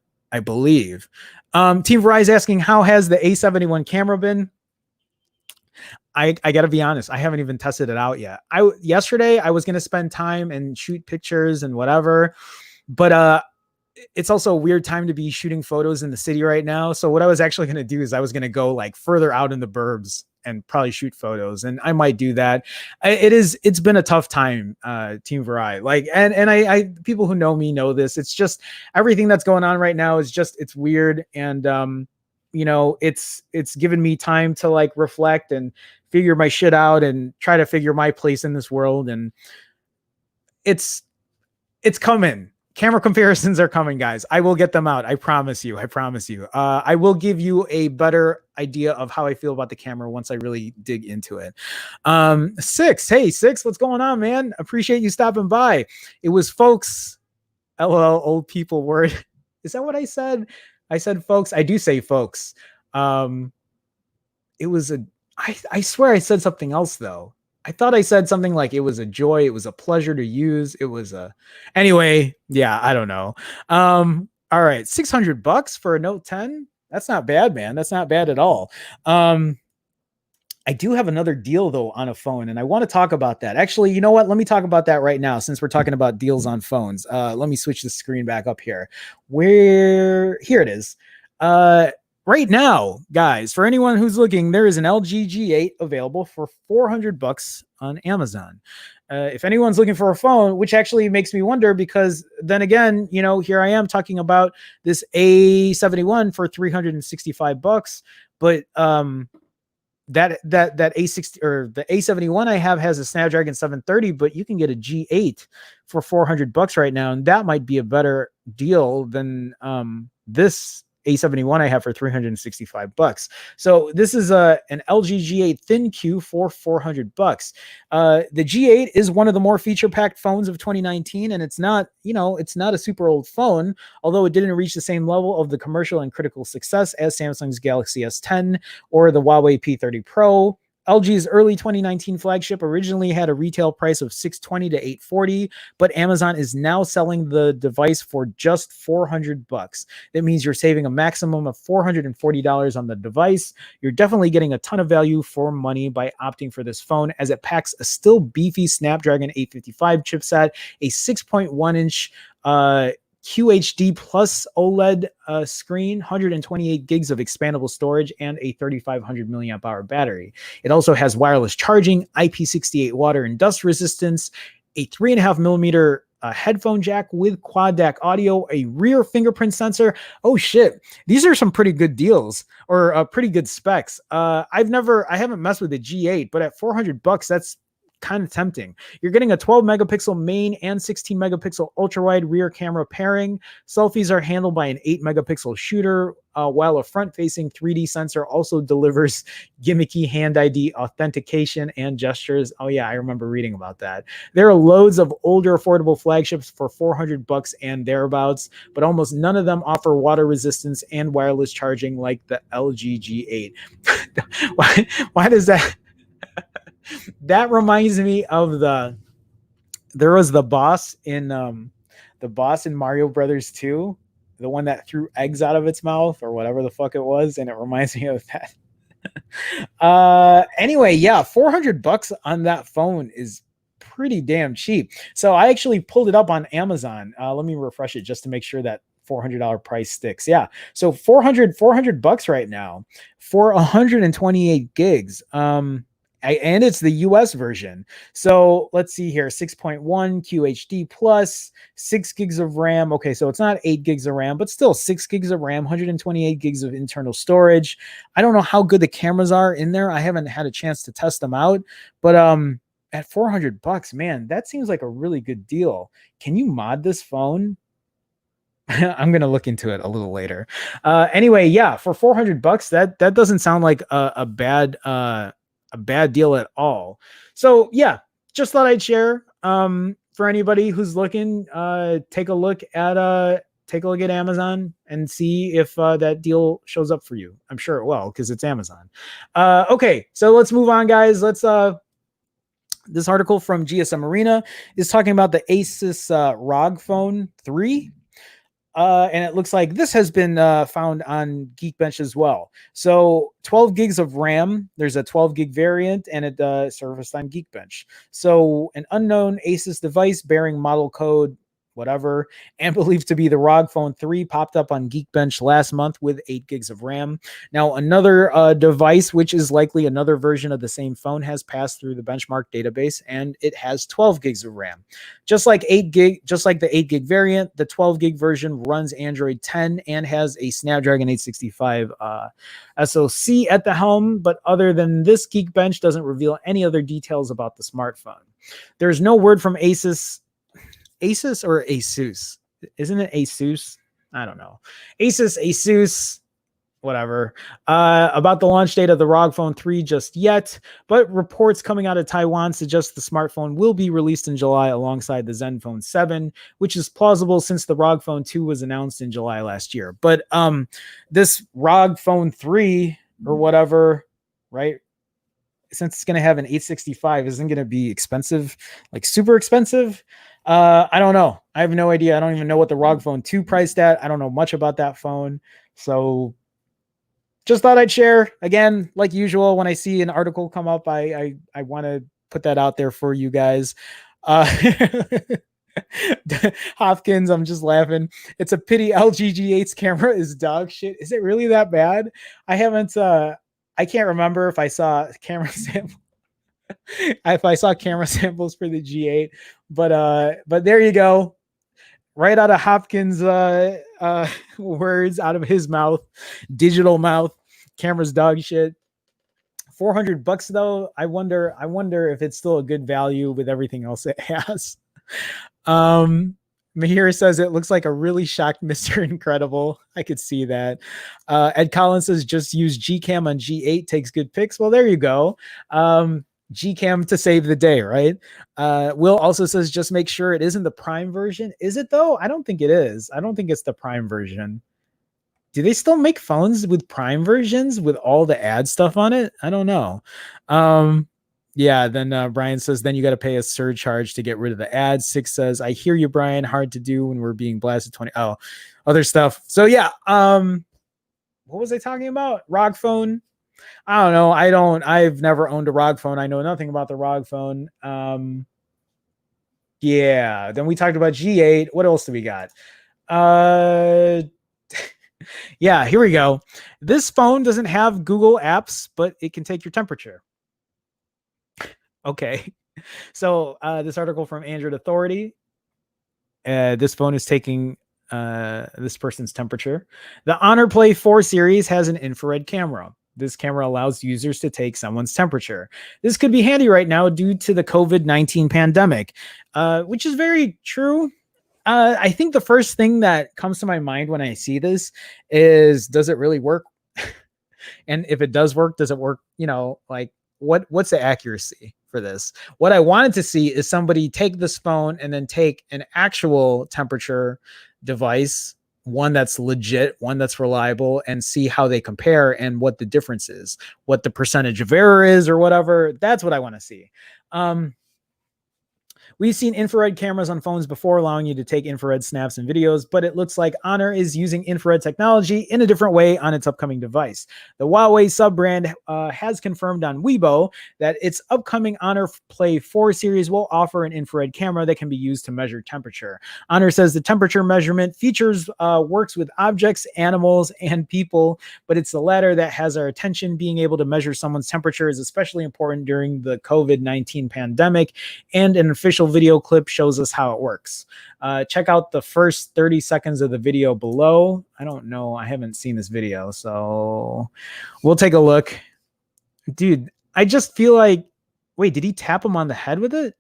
believe. Team Verizon asking, how has the A71 camera been? I got to be honest. I haven't even tested it out yet. Yesterday I was going to spend time and shoot pictures and whatever, but it's also a weird time to be shooting photos in the city right now. So what I was actually going to do is I was going to go like further out in the burbs and probably shoot photos. And I might do that. It's been a tough time, Team Verizon. Like, and I people who know me know this. It's just everything that's going on right now is just, it's weird. And, you know, it's given me time to like reflect and figure my shit out and try to figure my place in this world. And it's coming. Camera comparisons are coming, guys. I will get them out. I promise you. I will give you a better idea of how I feel about the camera once I really dig into it. Six. Hey, Six, what's going on, man? Appreciate you stopping by. It was folks. LOL, old people word. Is that what I said? I said folks. I do say folks. It was I swear I said something else though. I thought I said something like it was a joy, it was a pleasure to use. It was anyway, yeah, I don't know. All right, $600 for a Note 10. That's not bad, man. That's not bad at all. I do have another deal though on a phone, and I want to talk about that. Actually, you know what? Let me talk about that right now since we're talking about deals on phones. Let me switch the screen back up here. Here it is. Right now, guys, for anyone who's looking, there is an LG G8 available for $400 on Amazon. If anyone's looking for a phone, which actually makes me wonder, because then again, you know, here I am talking about this A71 for $365, but that A60 or the A71 I have has a Snapdragon 730, but you can get a G8 for $400 right now, and that might be a better deal than this A71 I have for $365. So this is an LG G8 Thin Q for $400. The G8 is one of the more feature-packed phones of 2019, and it's not, you know, it's not a super old phone, although it didn't reach the same level of the commercial and critical success as Samsung's Galaxy S10 or the Huawei P40 Pro. LG's early 2019 flagship originally had a retail price of $620 to $840, but Amazon is now selling the device for just $400. That means you're saving a maximum of $440 on the device. You're definitely getting a ton of value for money by opting for this phone, as it packs a still beefy Snapdragon 855 chipset, a 6.1-inch QHD plus OLED screen, 128 gigs of expandable storage, and a 3,500 milliamp hour battery. It also has wireless charging, IP68 water and dust resistance, a 3.5 millimeter headphone jack with quad DAC audio, a rear fingerprint sensor. Oh shit, these are some pretty good deals or pretty good specs. I haven't messed with the G8, but at $400, that's kind of tempting. You're getting a 12 megapixel main and 16 megapixel ultra wide rear camera pairing. Selfies are handled by an 8 megapixel shooter, while a front facing 3D sensor also delivers gimmicky hand ID authentication and gestures. Oh yeah, I remember reading about that. There are loads of older affordable flagships for $400 and thereabouts, but almost none of them offer water resistance and wireless charging like the LG G8. why does that? That reminds me of there was the boss in Mario Brothers 2, the one that threw eggs out of its mouth or whatever the fuck it was, and it reminds me of that. Anyway, yeah, $400 on that phone is pretty damn cheap. So I actually pulled it up on Amazon. Let me refresh it just to make sure that $400 price sticks. Yeah. So $400 right now for 128 gigs. And it's the US version. So let's see here, 6.1 QHD plus, 6 gigs of RAM. Okay, so it's not 8 gigs of RAM, but still 6 gigs of RAM, 128 gigs of internal storage. I don't know how good the cameras are in there. I haven't had a chance to test them out, but at $400, man, that seems like a really good deal. Can you mod this phone? I'm gonna look into it a little later. Anyway, yeah, for $400, that doesn't sound like a bad deal at all. So yeah, just thought I'd share. For anybody who's looking, take a look at Amazon and see if that deal shows up for you. I'm sure it will because it's Amazon. Okay, so let's move on, guys. This article from GSM Arena is talking about the Asus ROG Phone 3. And it looks like this has been found on Geekbench as well. So 12 gigs of RAM. There's a 12 gig variant, and it surfaced on Geekbench. So an unknown Asus device bearing model code whatever, and believed to be the ROG Phone 3 popped up on Geekbench last month with 8 gigs of RAM. Now, another device, which is likely another version of the same phone, has passed through the benchmark database, and it has 12 gigs of RAM. Just like the 8 gig variant, the 12 gig version runs Android 10 and has a Snapdragon 865 SoC at the helm, but other than this, Geekbench doesn't reveal any other details about the smartphone. There's no word from Asus or Asus? Isn't it Asus? I don't know. Asus, whatever. About the launch date of the ROG Phone 3 just yet, but reports coming out of Taiwan suggest the smartphone will be released in July alongside the Zenfone 7, which is plausible since the ROG Phone 2 was announced in July last year. But this ROG Phone 3 or whatever, right? Since it's going to have an 865, isn't going to be expensive, like super expensive. I don't know. I have no idea. I don't even know what the ROG Phone 2 priced at. I don't know much about that phone. So just thought I'd share. Again, like usual, when I see an article come up, I want to put that out there for you guys. Hopkins, I'm just laughing. It's a pity LG G8's camera is dog shit. Is it really that bad? I can't remember if I saw camera sample. If I saw camera samples for the G8, but there you go, right out of Hopkins' words out of his mouth, digital mouth. Camera's dog shit. $400 though. I wonder if it's still a good value with everything else it has. Mahir says it looks like a really shocked Mr. Incredible. I could see that. Ed Collins says just use Gcam on G8, takes good pics. Well, there you go. Gcam to save the day, right? Will also says just make sure it isn't the Prime version. Is it though? I don't think it is. I don't think it's the Prime version. Do they still make phones with Prime versions with all the ad stuff on it? I don't know. Yeah, then Brian says, then you got to pay a surcharge to get rid of the ads. 6 says, I hear you, Brian. Hard to do when we're being blasted 20. Oh, other stuff. So yeah, what was I talking about? ROG Phone. I don't know. I've never owned a ROG Phone. I know nothing about the ROG Phone. Yeah, then we talked about G8. What else do we got? Yeah, here we go. This phone doesn't have Google apps, but it can take your temperature. Okay. So this article from Android Authority. This phone is taking this person's temperature. The Honor Play 4 series has an infrared camera. This camera allows users to take someone's temperature. This could be handy right now due to the COVID-19 pandemic, which is very true. I think the first thing that comes to my mind when I see this is, does it really work? And if it does work, does it work? Like what's the accuracy for this? What I wanted to see is somebody take this phone and then take an actual temperature device, one that's legit, one that's reliable, and see how they compare and what the difference is, what the percentage of error is or whatever. That's what I want to see. We've seen infrared cameras on phones before, allowing you to take infrared snaps and videos, but it looks like Honor is using infrared technology in a different way on its upcoming device. The Huawei sub-brand has confirmed on Weibo that its upcoming Honor Play 4 series will offer an infrared camera that can be used to measure temperature. Honor says the temperature measurement features works with objects, animals, and people, but it's the latter that has our attention. Being able to measure someone's temperature is especially important during the COVID-19 pandemic, and an official video clip shows us how it works. Check out the first 30 seconds of the video below. I don't know. I haven't seen this video, so we'll take a look. Dude, I just feel like, wait, did he tap him on the head with it?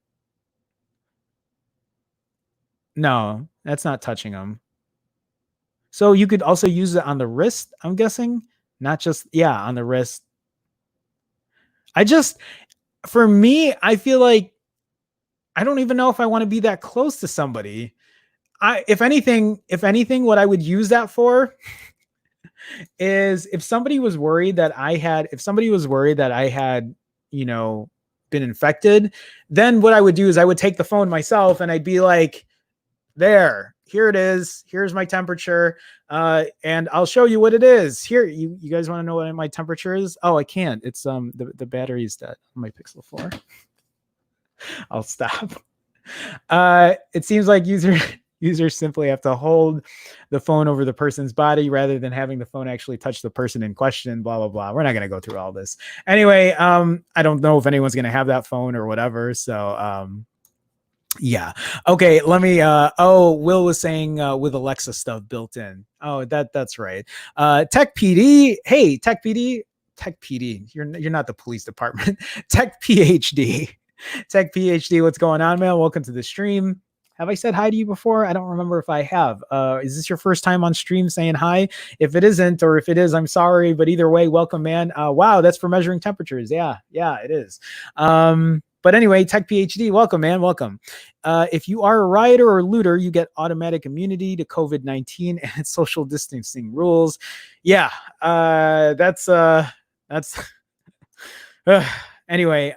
No, that's not touching him. So you could also use it on the wrist, I'm guessing. Not just, yeah, on the wrist. For me, I feel like I don't even know if I want to be that close to somebody. If anything, what I would use that for is if somebody was worried that I had, been infected, then what I would do is I would take the phone myself and I'd be like, here it is. Here's my temperature. And I'll show you what it is. Here, you guys want to know what my temperature is? Oh, I can't. It's the battery is dead on my Pixel 4. I'll stop. It seems like users simply have to hold the phone over the person's body rather than having the phone actually touch the person in question, blah, blah, blah. We're not going to go through all this. Anyway, I don't know if anyone's going to have that phone or whatever. So, yeah. Okay. Let me, Will was saying, with Alexa stuff built in. Oh, that's right. Tech PD. Hey, Tech PD, you're not the police department. Tech PhD. Tech PhD, what's going on, man? Welcome to the stream. Have I said hi to you before? I don't remember if I have. Is this your first time on stream saying hi? If it isn't, or if it is, I'm sorry. But either way, welcome, man. Wow, that's for measuring temperatures. Yeah, it is. But anyway, Tech PhD, welcome, man. Welcome. If you are a rioter or looter, you get automatic immunity to COVID-19 and its social distancing rules. Yeah, that's anyway.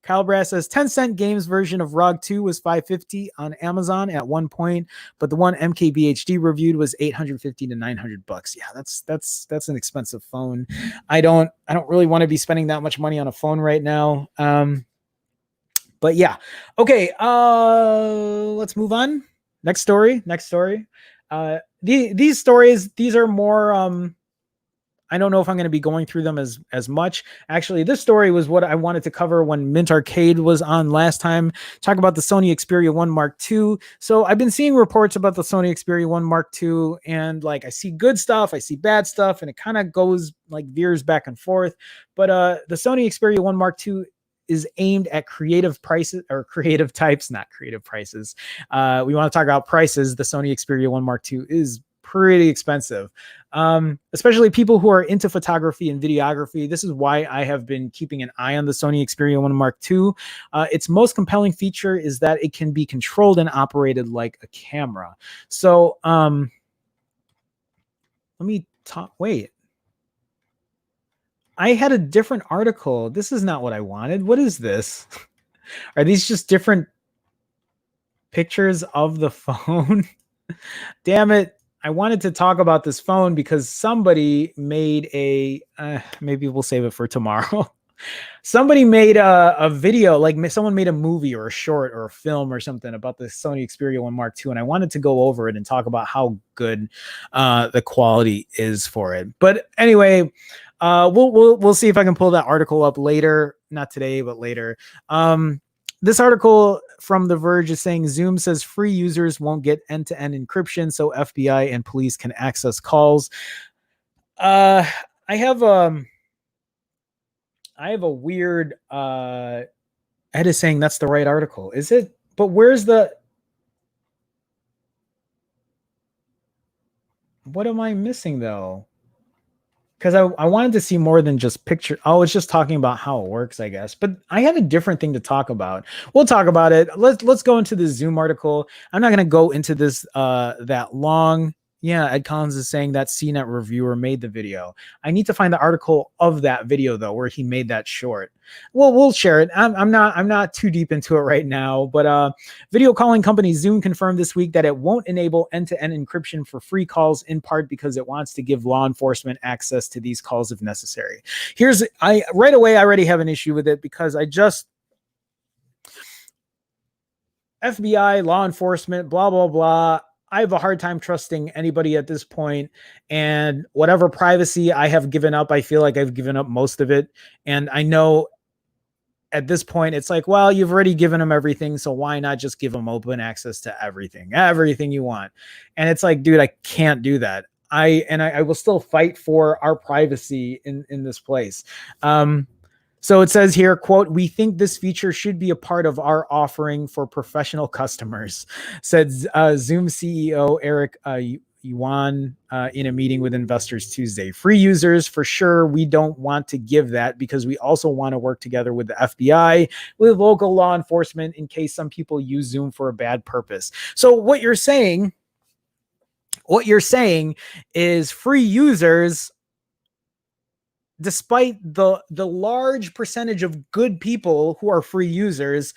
Kyle Brass says 10-cent games version of ROG 2 was $550 on Amazon at one point, but the one MKBHD reviewed was $850 to $900. Yeah, that's an expensive phone. I don't really want to be spending that much money on a phone right now. But yeah. Okay, let's move on. Next story. These stories, these are more I don't know if I'm going to be going through them as much. Actually, this story was what I wanted to cover when Mint Arcade was on last time. Talk about the Sony Xperia 1 Mark II. So I've been seeing reports about the Sony Xperia 1 Mark II, and like I see good stuff, I see bad stuff, and it kind of goes like veers back and forth. But the Sony Xperia 1 Mark II is aimed at creative prices or creative types, not creative prices. We want to talk about prices. The Sony Xperia 1 Mark II is pretty expensive, especially people who are into photography and videography. This is why I have been keeping an eye on the Sony Xperia 1 Mark II. Its most compelling feature is that it can be controlled and operated like a camera. So let me talk. Wait, I had a different article. This is not what I wanted. What is this? Are these just different pictures of the phone? Damn it. I wanted to talk about this phone because somebody made maybe we'll save it for tomorrow. Somebody made a video, like someone made a movie or a short or a film or something about the Sony Xperia 1 Mark II, and I wanted to go over it and talk about how good the quality is for it. But anyway, we'll see if I can pull that article up later, not today, but later. This article from The Verge is saying Zoom says free users won't get end-to-end encryption, so FBI and police can access calls. I have a weird Ed is saying that's the right article. Is it? But where's the, what am I missing though? Because I wanted to see more than just picture. Oh, it's just talking about how it works, I guess. But I have a different thing to talk about. We'll talk about it. Let's go into the Zoom article. I'm not going to go into this that long. Yeah, Ed Collins is saying that CNET reviewer made the video. I need to find the article of that video though, where he made that short. Well, we'll share it. I'm not too deep into it right now, but video calling company Zoom confirmed this week that it won't enable end-to-end encryption for free calls, in part because it wants to give law enforcement access to these calls if necessary. Right away, I already have an issue with it because FBI, law enforcement, blah, blah, blah. I have a hard time trusting anybody at this point, and whatever privacy I have given up, I feel like I've given up most of it. And I know at this point, it's like, well, you've already given them everything, so why not just give them open access to everything you want? And it's like, dude, I can't do that. I will still fight for our privacy in this place. So it says here, quote, "We think this feature should be a part of our offering for professional customers," said Zoom CEO Eric Yuan in a meeting with investors Tuesday. "Free users, for sure, we don't want to give that because we also want to work together with the FBI, with local law enforcement in case some people use Zoom for a bad purpose." So what you're saying is free users, despite the large percentage of good people who are free users,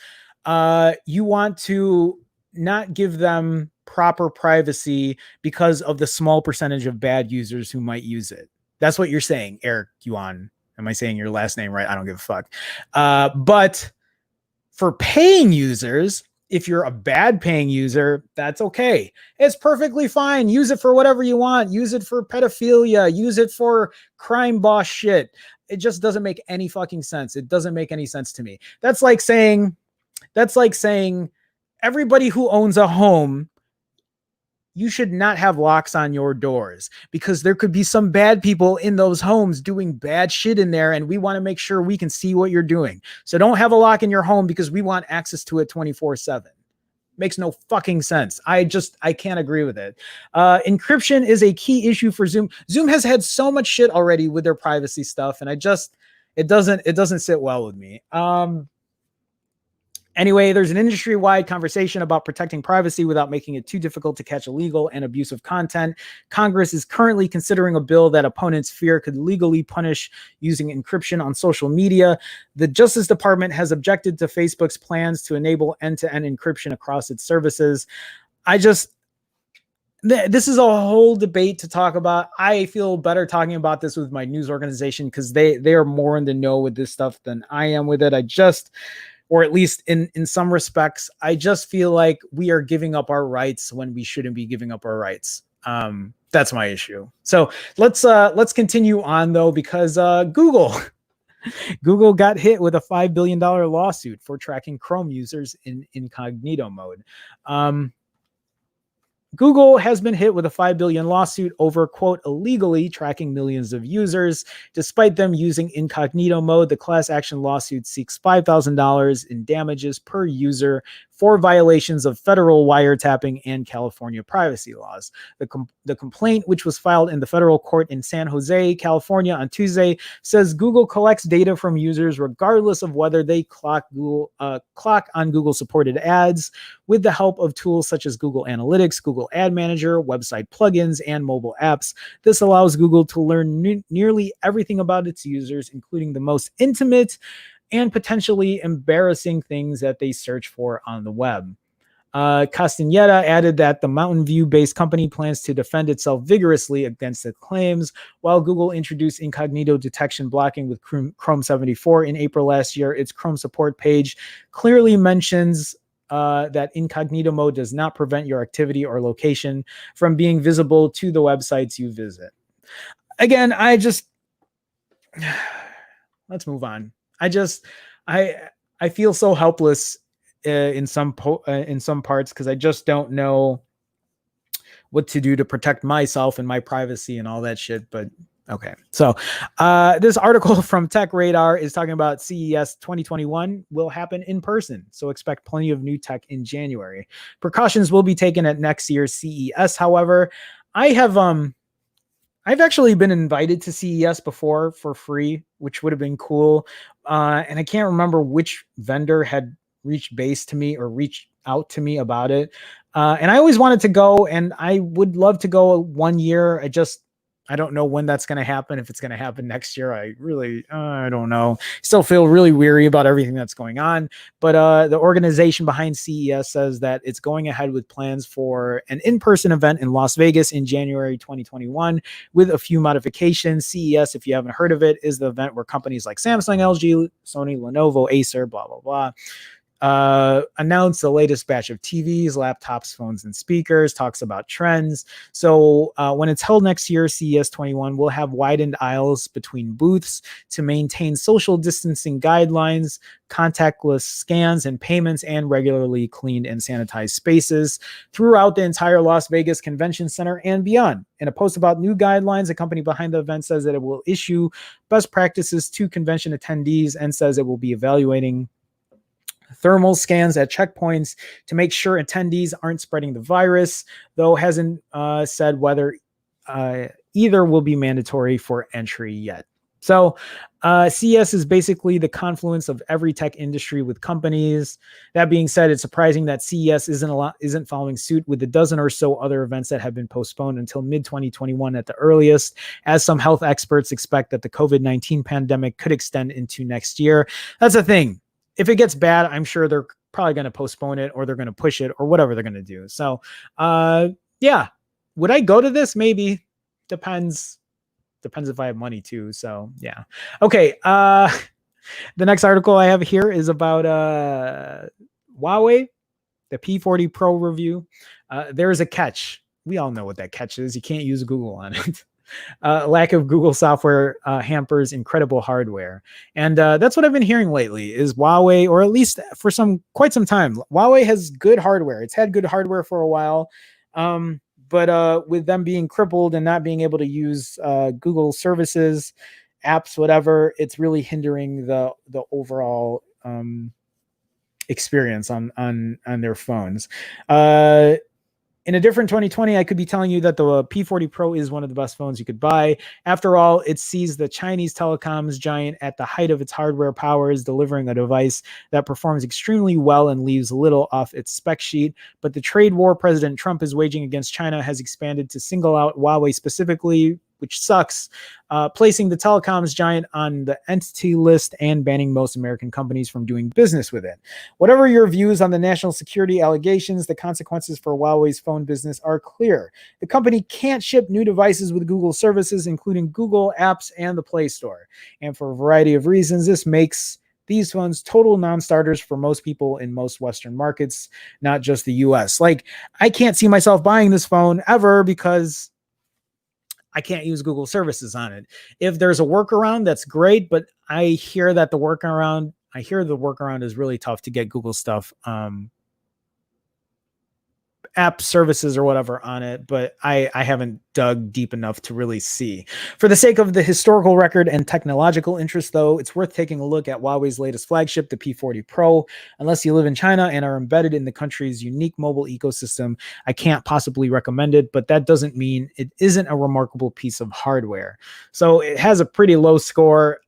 you want to not give them proper privacy because of the small percentage of bad users who might use it. That's what you're saying, Eric Yuan. Am I saying your last name right? I don't give a fuck. But for paying users, if you're a bad paying user, that's okay. It's perfectly fine. Use it for whatever you want. Use it for pedophilia. Use it for crime boss shit. It just doesn't make any fucking sense. It doesn't make any sense to me. That's like saying everybody who owns a home, you should not have locks on your doors because there could be some bad people in those homes doing bad shit in there, and we want to make sure we can see what you're doing. So don't have a lock in your home because we want access to it 24/7. Makes no fucking sense. I can't agree with it. Encryption is a key issue for Zoom. Zoom has had so much shit already with their privacy stuff, and it doesn't sit well with me. Anyway, there's an industry-wide conversation about protecting privacy without making it too difficult to catch illegal and abusive content. Congress is currently considering a bill that opponents fear could legally punish using encryption on social media. The Justice Department has objected to Facebook's plans to enable end-to-end encryption across its services. This is a whole debate to talk about. I feel better talking about this with my news organization because they are more in the know with this stuff than I am with it. Or at least in some respects, I just feel like we are giving up our rights when we shouldn't be giving up our rights. That's my issue. So let's continue on though, because Google got hit with a $5 billion lawsuit for tracking Chrome users in incognito mode. Google has been hit with a $5 billion lawsuit over, quote, illegally tracking millions of users. Despite them using incognito mode, the class action lawsuit seeks $5,000 in damages per user for violations of federal wiretapping and California privacy laws. The complaint, which was filed in the federal court in San Jose, California on Tuesday, says Google collects data from users regardless of whether they clock on Google-supported ads with the help of tools such as Google Analytics, Google Ad Manager, website plugins, and mobile apps. This allows Google to learn nearly everything about its users, including the most intimate and potentially embarrassing things that they search for on the web. Castaneda added that the Mountain View-based company plans to defend itself vigorously against the claims, while Google introduced incognito detection blocking with Chrome 74 in April last year. Its Chrome support page clearly mentions that incognito mode does not prevent your activity or location from being visible to the websites you visit. Again, let's move on. I feel so helpless in some parts because I just don't know what to do to protect myself and my privacy and all that shit. But okay, so this article from Tech Radar is talking about CES 2021 will happen in person, so expect plenty of new tech in January. Precautions will be taken at next year's CES. However, I've actually been invited to CES before for free, which would have been cool. And I can't remember which vendor had reached out to me about it. And I always wanted to go, and I would love to go one year. I don't know when that's going to happen. If it's going to happen next year, I don't know. Still feel really weary about everything that's going on. But the organization behind CES says that it's going ahead with plans for an in-person event in Las Vegas in January 2021 with a few modifications. CES, if you haven't heard of it, is the event where companies like Samsung, LG, Sony, Lenovo, Acer, blah, blah, blah, announced the latest batch of TVs, laptops, phones, and speakers, talks about trends. So when it's held next year, CES 21 will have widened aisles between booths to maintain social distancing guidelines, contactless scans and payments, and regularly cleaned and sanitized spaces throughout the entire Las Vegas Convention Center and beyond. In a post about new guidelines, the company behind the event says that it will issue best practices to convention attendees and says it will be evaluating thermal scans at checkpoints to make sure attendees aren't spreading the virus, though hasn't said whether either will be mandatory for entry yet. So CES is basically the confluence of every tech industry with companies. That being said, it's surprising that CES isn't following suit with a dozen or so other events that have been postponed until mid-2021 at the earliest, as some health experts expect that the COVID-19 pandemic could extend into next year. That's the thing. If it gets bad, I'm sure they're probably going to postpone it, or they're going to push it, or whatever they're going to do. So, yeah, would I go to this? Maybe. Depends if I have money too. So yeah. Okay. The next article I have here is about Huawei, the P40 Pro review. There is a catch. We all know what that catch is. You can't use Google on it. Lack of Google software hampers incredible hardware. And that's what I've been hearing lately is Huawei, or at least for quite some time, Huawei has good hardware. It's had good hardware for a while. But with them being crippled and not being able to use Google services, apps, whatever, it's really hindering the overall experience on their phones. In a different 2020, I could be telling you that the P40 Pro is one of the best phones you could buy. After all, it sees the Chinese telecoms giant at the height of its hardware powers, delivering a device that performs extremely well and leaves little off its spec sheet. But the trade war President Trump is waging against China has expanded to single out Huawei specifically, which sucks, placing the telecoms giant on the entity list and banning most American companies from doing business with it. Whatever your views on the national security allegations, the consequences for Huawei's phone business are clear. The company can't ship new devices with Google services, including Google Apps and the Play Store. And for a variety of reasons, this makes these phones total non-starters for most people in most Western markets, not just the US. Like, I can't see myself buying this phone ever because I can't use Google services on it. If there's a workaround, that's great, but I hear the workaround is really tough to get Google stuff, app services or whatever on it, but I haven't dug deep enough to really see. For the sake of the historical record and technological interest, though, it's worth taking a look at Huawei's latest flagship, the P40 Pro. Unless you live in China and are embedded in the country's unique mobile ecosystem, I can't possibly recommend it, but that doesn't mean it isn't a remarkable piece of hardware. So it has a pretty low score.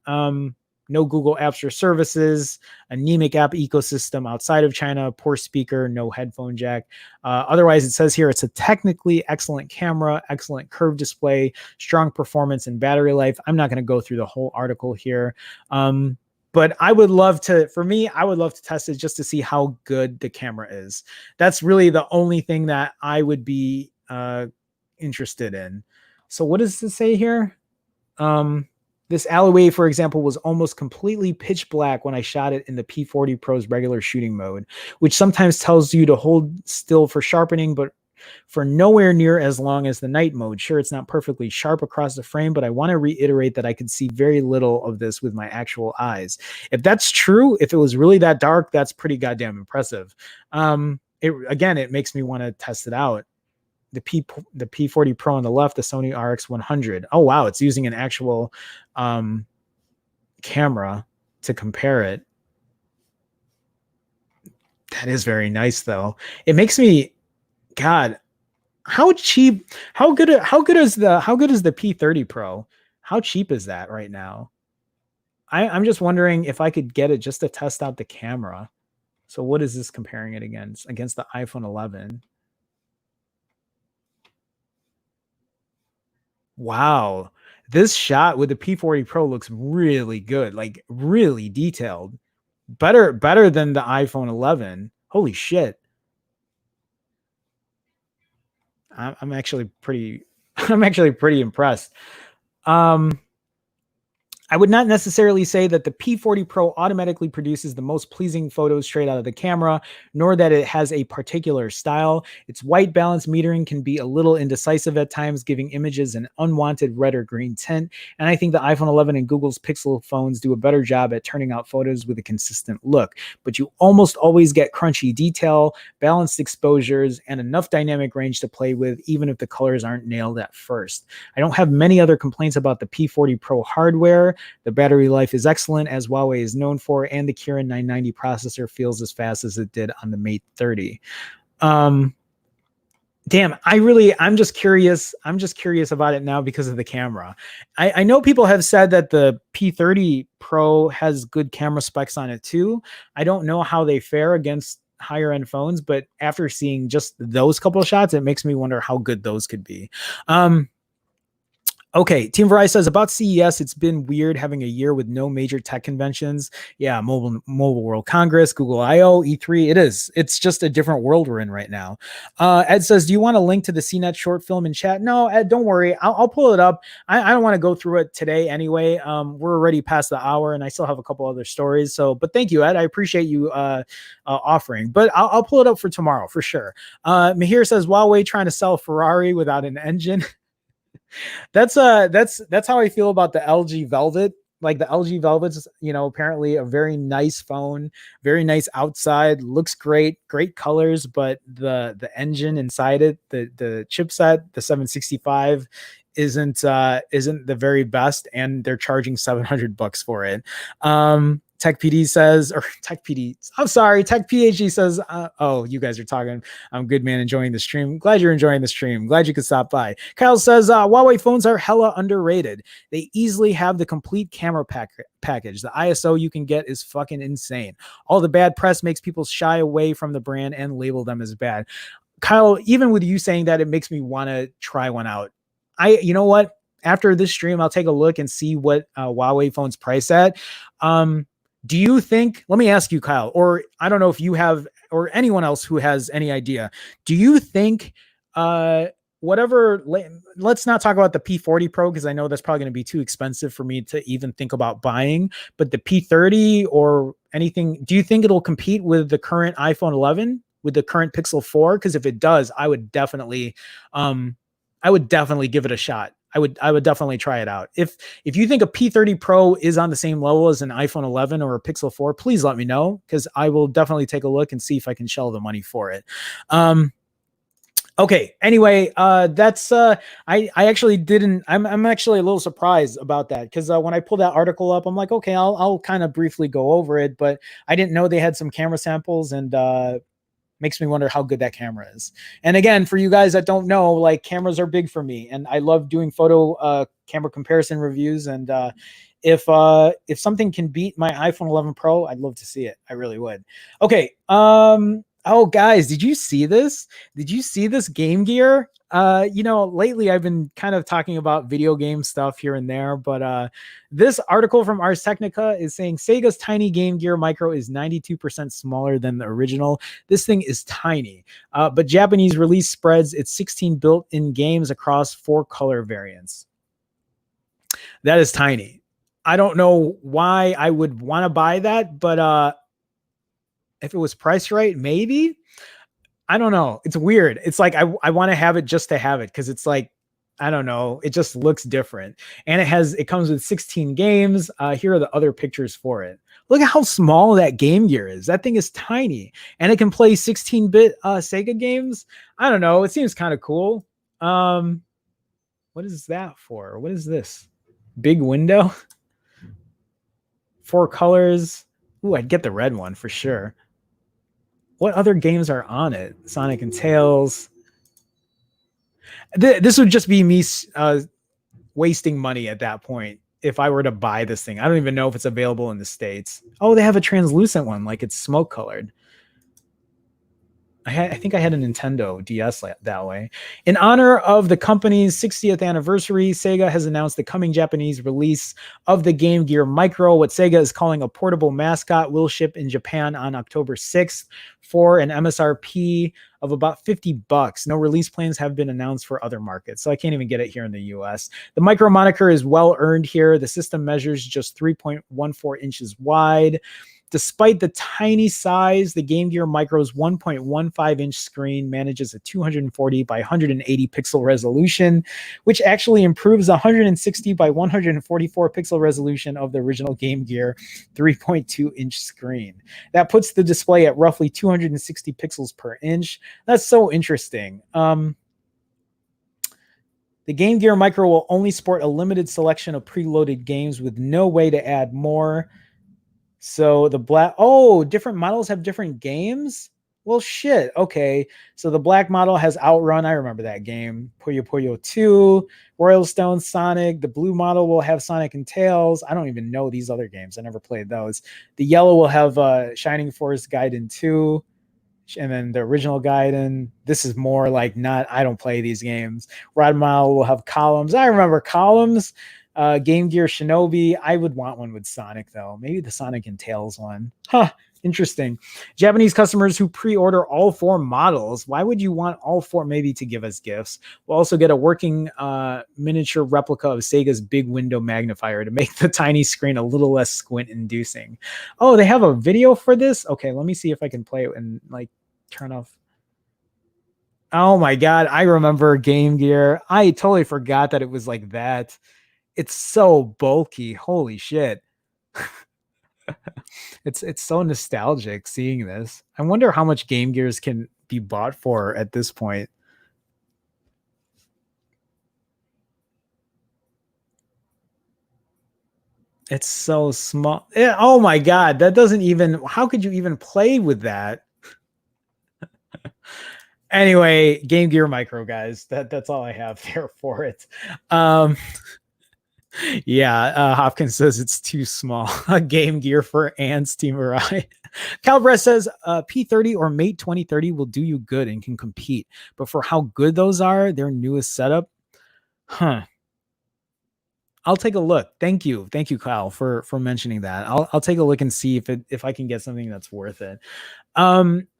No Google Apps or services, anemic app ecosystem outside of China, poor speaker, no headphone jack. Otherwise, it says here it's a technically excellent camera, excellent curved display, strong performance and battery life. I'm not going to go through the whole article here. But but I would love to, for me, I would love to test it just to see how good the camera is. That's really the only thing that I would be interested in. So what does this say here? This alleyway, for example, was almost completely pitch black when I shot it in the P40 Pro's regular shooting mode, which sometimes tells you to hold still for sharpening, but for nowhere near as long as the night mode. Sure, it's not perfectly sharp across the frame, but I want to reiterate that I could see very little of this with my actual eyes. If that's true, if it was really that dark, that's pretty goddamn impressive. It makes me want to test it out. The P40 Pro on the left, the Sony RX 100. Oh wow, it's using an actual camera to compare it. That is very nice though. It makes me, God, how cheap, how good is the P30 Pro? How cheap is that right now? I'm just wondering if I could get it just to test out the camera. So what is this comparing it against the iPhone 11? Wow. This shot with the P40 Pro looks really good, like really detailed. Better than the iPhone 11. Holy shit. I'm actually pretty impressed. I would not necessarily say that the P40 Pro automatically produces the most pleasing photos straight out of the camera, nor that it has a particular style. Its white balance metering can be a little indecisive at times, giving images an unwanted red or green tint. And I think the iPhone 11 and Google's Pixel phones do a better job at turning out photos with a consistent look. But you almost always get crunchy detail, balanced exposures, and enough dynamic range to play with, even if the colors aren't nailed at first. I don't have many other complaints about the P40 Pro hardware. The battery life is excellent, as Huawei is known for, and the Kirin 990 processor feels as fast as it did on the Mate 30. I'm just curious. I'm just curious about it now because of the camera. I know people have said that the P30 Pro has good camera specs on it too. I don't know how they fare against higher end phones, but after seeing just those couple of shots, it makes me wonder how good those could be. Okay, Team Verizon says about CES, it's been weird having a year with no major tech conventions. Yeah, Mobile World Congress, Google I/O, E3. It is. It's just a different world we're in right now. Ed says, do you want a link to the CNET short film in chat? No, Ed, don't worry. I'll pull it up. I don't want to go through it today anyway. We're already past the hour, and I still have a couple other stories. So, but thank you, Ed. I appreciate you offering. But I'll pull it up for tomorrow for sure. Mahir says, Huawei trying to sell a Ferrari without an engine. That's how I feel about the LG Velvet. Like the LG Velvet's, apparently a very nice phone, very nice outside, looks great, great colors, but the engine inside it, the chipset, the 765 isn't the very best, and they're charging $700 for it. Tech PD says, or Tech PD, I'm sorry, Tech PhD says, oh, you guys are talking. I'm good, man, enjoying the stream. Glad you're enjoying the stream. Glad you could stop by. Kyle says, Huawei phones are hella underrated. They easily have the complete camera package. The ISO you can get is fucking insane. All the bad press makes people shy away from the brand and label them as bad. Kyle, even with you saying that, it makes me want to try one out. You know what? After this stream, I'll take a look and see what Huawei phones price at. Do you think, let me ask you, Kyle, or I don't know if you have, or anyone else who has any idea, do you think let's not talk about the P40 Pro, because I know that's probably going to be too expensive for me to even think about buying, but the P30 or anything, do you think it'll compete with the current iPhone 11, with the current Pixel 4? Because if it does, I would definitely give it a shot. I would definitely try it out. If you think a P30 Pro is on the same level as an iPhone 11 or a Pixel 4, please let me know, because I will definitely take a look and see if I can shell the money for it. Okay. Anyway, that's I actually didn't. I'm actually a little surprised about that, because when I pulled that article up, I'm like, okay, I'll kind of briefly go over it, but I didn't know they had some camera samples, and makes me wonder how good that camera is. And again, for you guys that don't know, like, cameras are big for me, and I love doing photo camera comparison reviews. And if something can beat my iPhone 11 Pro, I'd love to see it. I really would. Okay. Oh, guys, did you see this? Did you see this Game Gear? Lately I've been kind of talking about video game stuff here and there, but this article from Ars Technica is saying Sega's tiny Game Gear Micro is 92% smaller than the original. This thing is tiny, but Japanese release spreads its 16 built-in games across 4 color variants. That is tiny. I don't know why I would want to buy that, but if it was priced right, maybe. I don't know. It's weird. It's like I want to have it just to have it because it's like, I don't know. It just looks different. And it comes with 16 games. Here are the other pictures for it. Look at how small that Game Gear is. That thing is tiny. And it can play 16-bit Sega games. I don't know. It seems kind of cool. What is that for? What is this? Big window? 4 colors. Ooh, I'd get the red one for sure. What other games are on it? Sonic and Tails. This would just be me wasting money at that point if I were to buy this thing. I don't even know if it's available in the States. Oh, they have a translucent one, like it's smoke colored. I think I had a Nintendo DS that way. In honor of the company's 60th anniversary, Sega has announced the coming Japanese release of the Game Gear Micro. What Sega is calling a portable mascot will ship in Japan on October 6th for an MSRP of about $50. No release plans have been announced for other markets, so I can't even get it here in the US. The Micro moniker is well earned here. The system measures just 3.14 inches wide. Despite the tiny size, the Game Gear Micro's 1.15-inch screen manages a 240 by 180 pixel resolution, which actually improves the 160 by 144 pixel resolution of the original Game Gear 3.2-inch screen. That puts the display at roughly 260 pixels per inch. That's so interesting. The Game Gear Micro will only sport a limited selection of preloaded games with no way to add more. So different models have different games? Well, shit. Okay. So the black model has Outrun. I remember that game. Puyo Puyo 2, Royal Stone Sonic. The blue model will have Sonic and Tails. I don't even know these other games. I never played those. The yellow will have Shining Force Gaiden 2. And then the original Gaiden. This is more like I don't play these games. Red model will have Columns. I remember Columns. Game Gear Shinobi. I would want one with Sonic, though. Maybe the Sonic and Tails one. Huh. Interesting. Japanese customers who pre-order all 4 models. Why would you want all 4? Maybe to give us gifts. We'll also get a working miniature replica of Sega's big window magnifier to make the tiny screen a little less squint-inducing. Oh, they have a video for this? Okay, let me see if I can play it and turn off. Oh my God, I remember Game Gear. I totally forgot that it was like that. It's so bulky. Holy shit. It's so nostalgic seeing this. I wonder how much Game Gears can be bought for at this point. It's so small. Oh my God. That doesn't even, how could you even play with that? Anyway, Game Gear Micro, guys. That's all I have there for it. Yeah, Hopkins says it's too small. A Game Gear for Ants Team Mirai. Calbrest says P30 or Mate 2030 will do you good and can compete. But for how good those are, their newest setup, I'll take a look. Thank you, Kyle, for mentioning that. I'll take a look and see if I can get something that's worth it.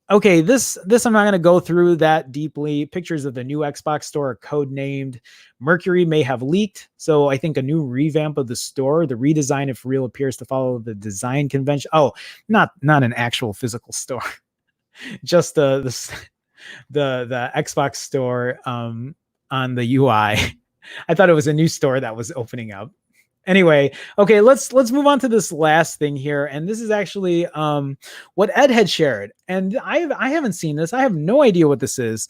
Okay, this I'm not going to go through that deeply. Pictures of the new Xbox store are codenamed Mercury may have leaked, so I think a new revamp of the store. The redesign, if real, appears to follow the design convention. Oh, not an actual physical store, just the Xbox store on the UI. I thought it was a new store that was opening up. Anyway, okay, let's move on to this last thing here, and this is actually what Ed had shared, and I haven't seen this. I have no idea what this is.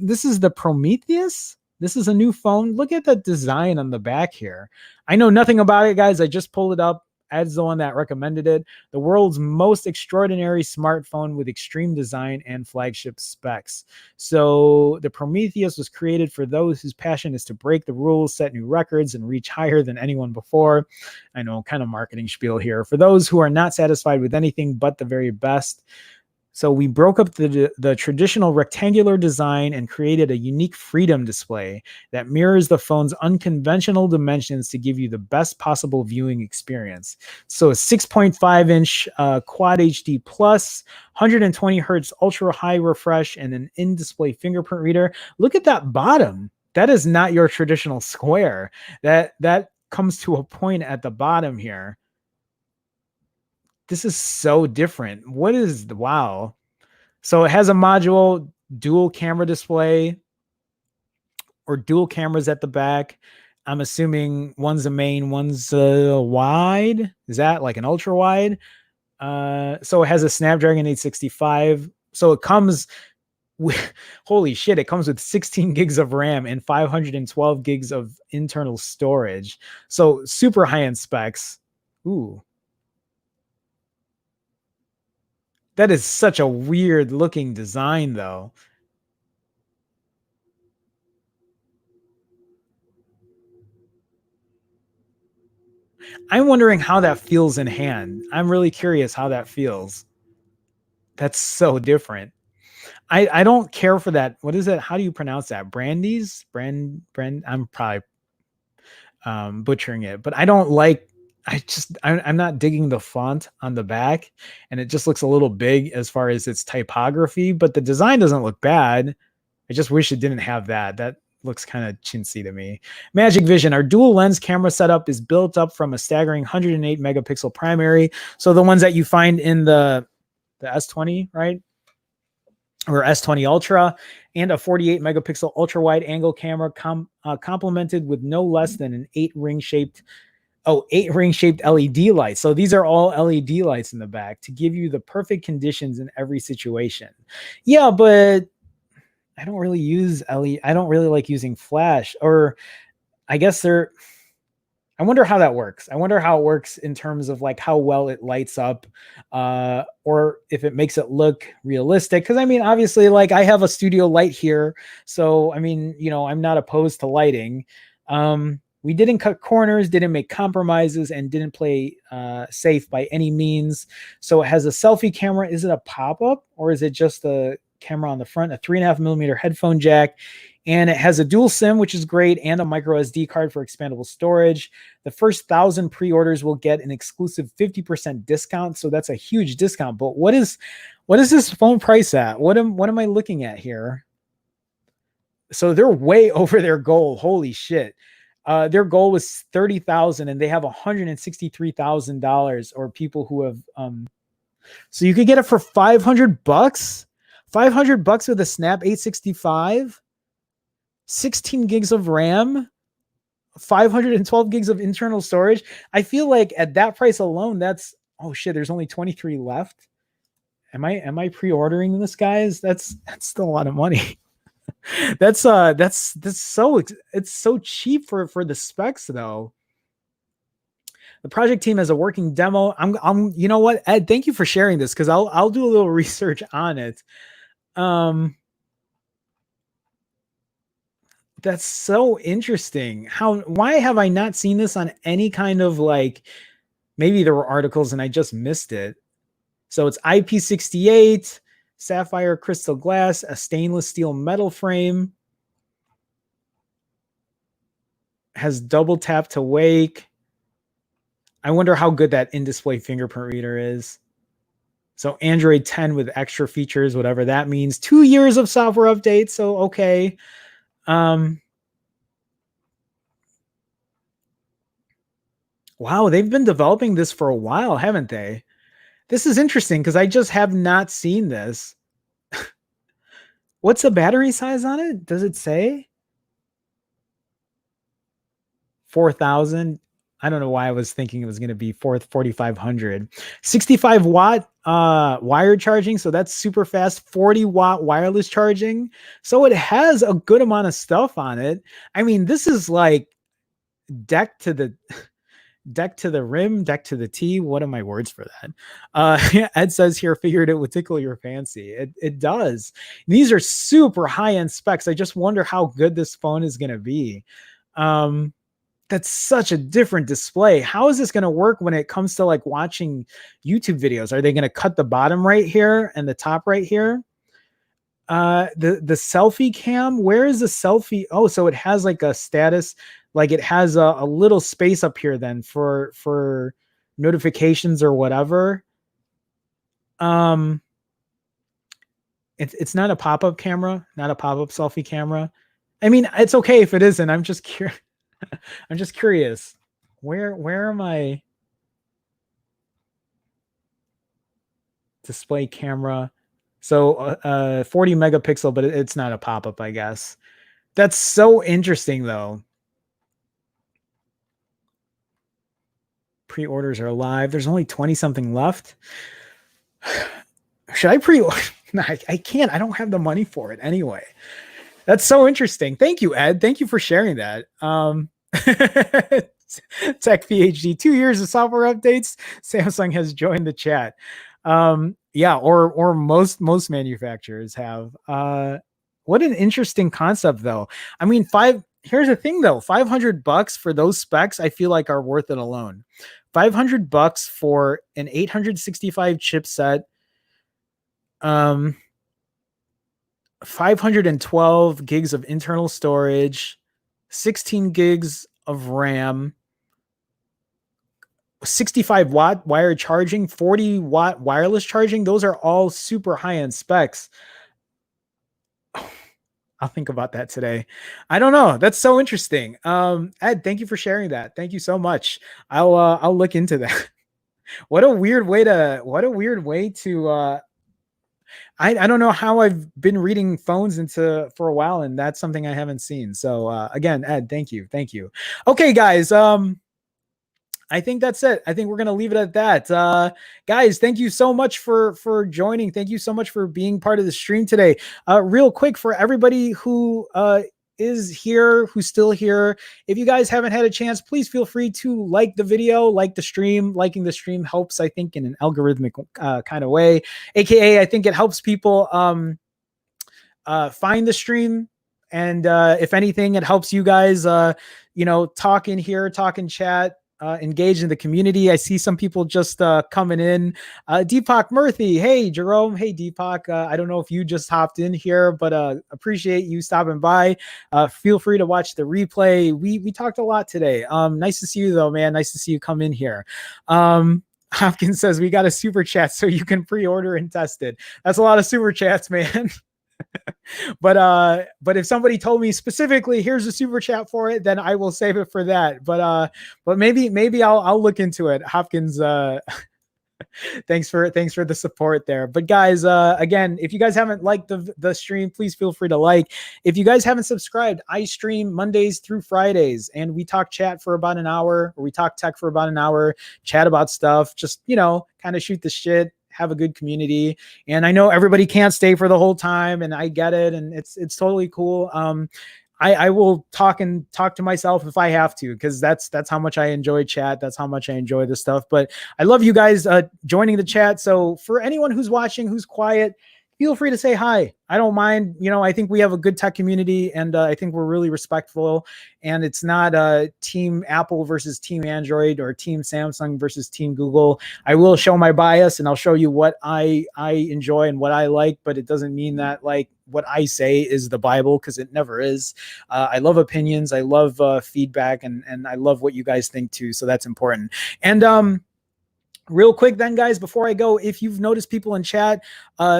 This is the Prometheus. This is a new phone. Look at the design on the back here. I know nothing about it, guys. I just pulled it up. Ed's the one that recommended it. The world's most extraordinary smartphone with extreme design and flagship specs. So the Prometheus was created for those whose passion is to break the rules, set new records, and reach higher than anyone before. I know, kind of marketing spiel here. For those who are not satisfied with anything but the very best. So we broke up the traditional rectangular design and created a unique freedom display that mirrors the phone's unconventional dimensions to give you the best possible viewing experience. So a 6.5-inch Quad HD Plus, 120 hertz ultra high refresh, and an in-display fingerprint reader. Look at that bottom. That is not your traditional square. That comes to a point at the bottom here. This is so different. What is the wow? So it has a module dual camera display or dual cameras at the back. I'm assuming one's a main, one's a wide. Is that like an ultra wide? So it has a Snapdragon 865. So it comes with, holy shit, it comes with 16 gigs of RAM and 512 gigs of internal storage. So super high-end specs. Ooh. That is such a weird looking design, though. I'm wondering how that feels in hand. I'm really curious how that feels. That's so different. I don't care for that. What is it? How do you pronounce that? Brandy's? Brand. I'm probably butchering it, but I don't like. I'm not digging the font on the back, and it just looks a little big as far as its typography. But the design doesn't look bad. I just wish it didn't have that. That looks kind of chintzy to me. Magic Vision, our dual lens camera setup is built up from a staggering 108 megapixel primary. So the ones that you find in the S20, right? Or S20 Ultra, and a 48 megapixel ultra wide angle camera complemented with no less than an 8 ring shaped LED lights. So these are all LED lights in the back to give you the perfect conditions in every situation. Yeah, but I don't really use LED. I don't really like using flash, or I guess I wonder how that works. I wonder how it works in terms of like how well it lights up, or if it makes it look realistic. Cause I mean, obviously like I have a studio light here. So, I mean, I'm not opposed to lighting. We didn't cut corners, didn't make compromises, and didn't play safe by any means. So it has a selfie camera. Is it a pop-up or is it just a camera on the front, a 3.5mm headphone jack, and it has a dual SIM, which is great, and a micro SD card for expandable storage. The first 1,000 pre-orders will get an exclusive 50% discount, so that's a huge discount. But what is this phone price at? What am I looking at here? So they're way over their goal. Holy shit. Their goal was 30,000 and they have $163,000, or people who have so you could get it for $500, $500 with a Snap 865, 16 gigs of RAM, 512 gigs of internal storage. I feel like at that price alone, that's, oh shit, there's only 23 left. Am I pre-ordering this, guys? That's still a lot of money. That's so, it's so cheap for the specs though. The project team has a working demo. I'm you know what, Ed, thank you for sharing this, because I'll do a little research on it. That's so interesting. Why have I not seen this on any kind of like, maybe there were articles and I just missed it. So it's IP68, sapphire crystal glass, a stainless steel metal frame, has double tap to wake. I wonder how good that in-display fingerprint reader is. So Android 10 with extra features, whatever that means. 2 years of software updates. So, okay. Wow, they've been developing this for a while, haven't they? This is interesting because I just have not seen this. What's the battery size on it? Does it say? 4,000. I don't know why I was thinking it was going to be 4,500. 65 watt wired charging. So that's super fast. 40 watt wireless charging. So it has a good amount of stuff on it. I mean, this is like deck to the rim, deck to the T. What are my words for that? Ed says here, figured it would tickle your fancy. It does. These are super high-end specs. I just wonder how good this phone is going to be. that's such a different display. How is this going to work when it comes to like watching YouTube videos? Are they going to cut the bottom right here and the top right here? The selfie cam, where is the selfie? Oh, so it has like a status, like it has a little space up here then for notifications or whatever. It's not a pop-up camera, not a pop-up selfie camera. I mean, it's okay if it isn't. I'm just curious. I'm just curious. Where am I? Display camera. So 40 megapixel, but it's not a pop-up, I guess. That's so interesting though. Pre-orders are live. There's only 20 something left. Should I pre-order? No, I can't. I don't have the money for it anyway. That's so interesting. Thank you, Ed. Thank you for sharing that. Tech PhD, 2 years of software updates. Samsung has joined the chat. Yeah, or most manufacturers have. What an interesting concept though. I mean, here's the thing though, $500 for those specs, I feel like are worth it alone. $500 for an 865 chipset, 512 gigs of internal storage, 16 gigs of RAM, 65 watt wired charging, 40 watt wireless charging. Those are all super high-end specs. I'll think about that today. I don't know. That's so interesting. Ed, thank you for sharing that. Thank you so much. I'll look into that. What a weird way to I don't know how I've been reading phones for a while, and that's something I haven't seen. So again, Ed, thank you. Okay, guys. I think that's it. I think we're gonna leave it at that. Guys, thank you so much for joining. Thank you so much for being part of the stream today. Real quick, for everybody who is here, who's still here, if you guys haven't had a chance, please feel free to like the video, like the stream. Liking the stream helps, I think, in an algorithmic kind of way. AKA, I think it helps people find the stream. And if anything, it helps you guys, talk in here, talk in chat, engage in the community. I see some people just coming in. Deepak Murthy, hey Jerome, hey Deepak. I don't know if you just hopped in here, but appreciate you stopping by. Feel free to watch the replay. We talked a lot today. Nice to see you though, man. Nice to see you come in here. Hopkins says we got a super chat so you can pre-order and test it. That's a lot of super chats, man. But if somebody told me specifically here's a super chat for it, then I will save it for that. But maybe I'll look into it. Hopkins, thanks for the support there. But guys, again, if you guys haven't liked the stream, please feel free to like. If you guys haven't subscribed, I stream Mondays through Fridays, and we talk chat for about an hour, or we talk tech for about an hour, chat about stuff, just kind of shoot the shit, have a good community. And I know everybody can't stay for the whole time, and I get it, and it's totally cool. I will talk to myself if I have to, because that's how much I enjoy chat. That's how much I enjoy this stuff. But I love you guys joining the chat. So for anyone who's watching, who's quiet, feel free to say hi. I don't mind. I think we have a good tech community, and I think we're really respectful. And it's not Team Apple versus Team Android, or Team Samsung versus Team Google. I will show my bias, and I'll show you what I enjoy and what I like, but it doesn't mean that like what I say is the Bible, because it never is. I love opinions. I love feedback, and I love what you guys think too. So that's important. And real quick then, guys, before I go, if you've noticed people in chat,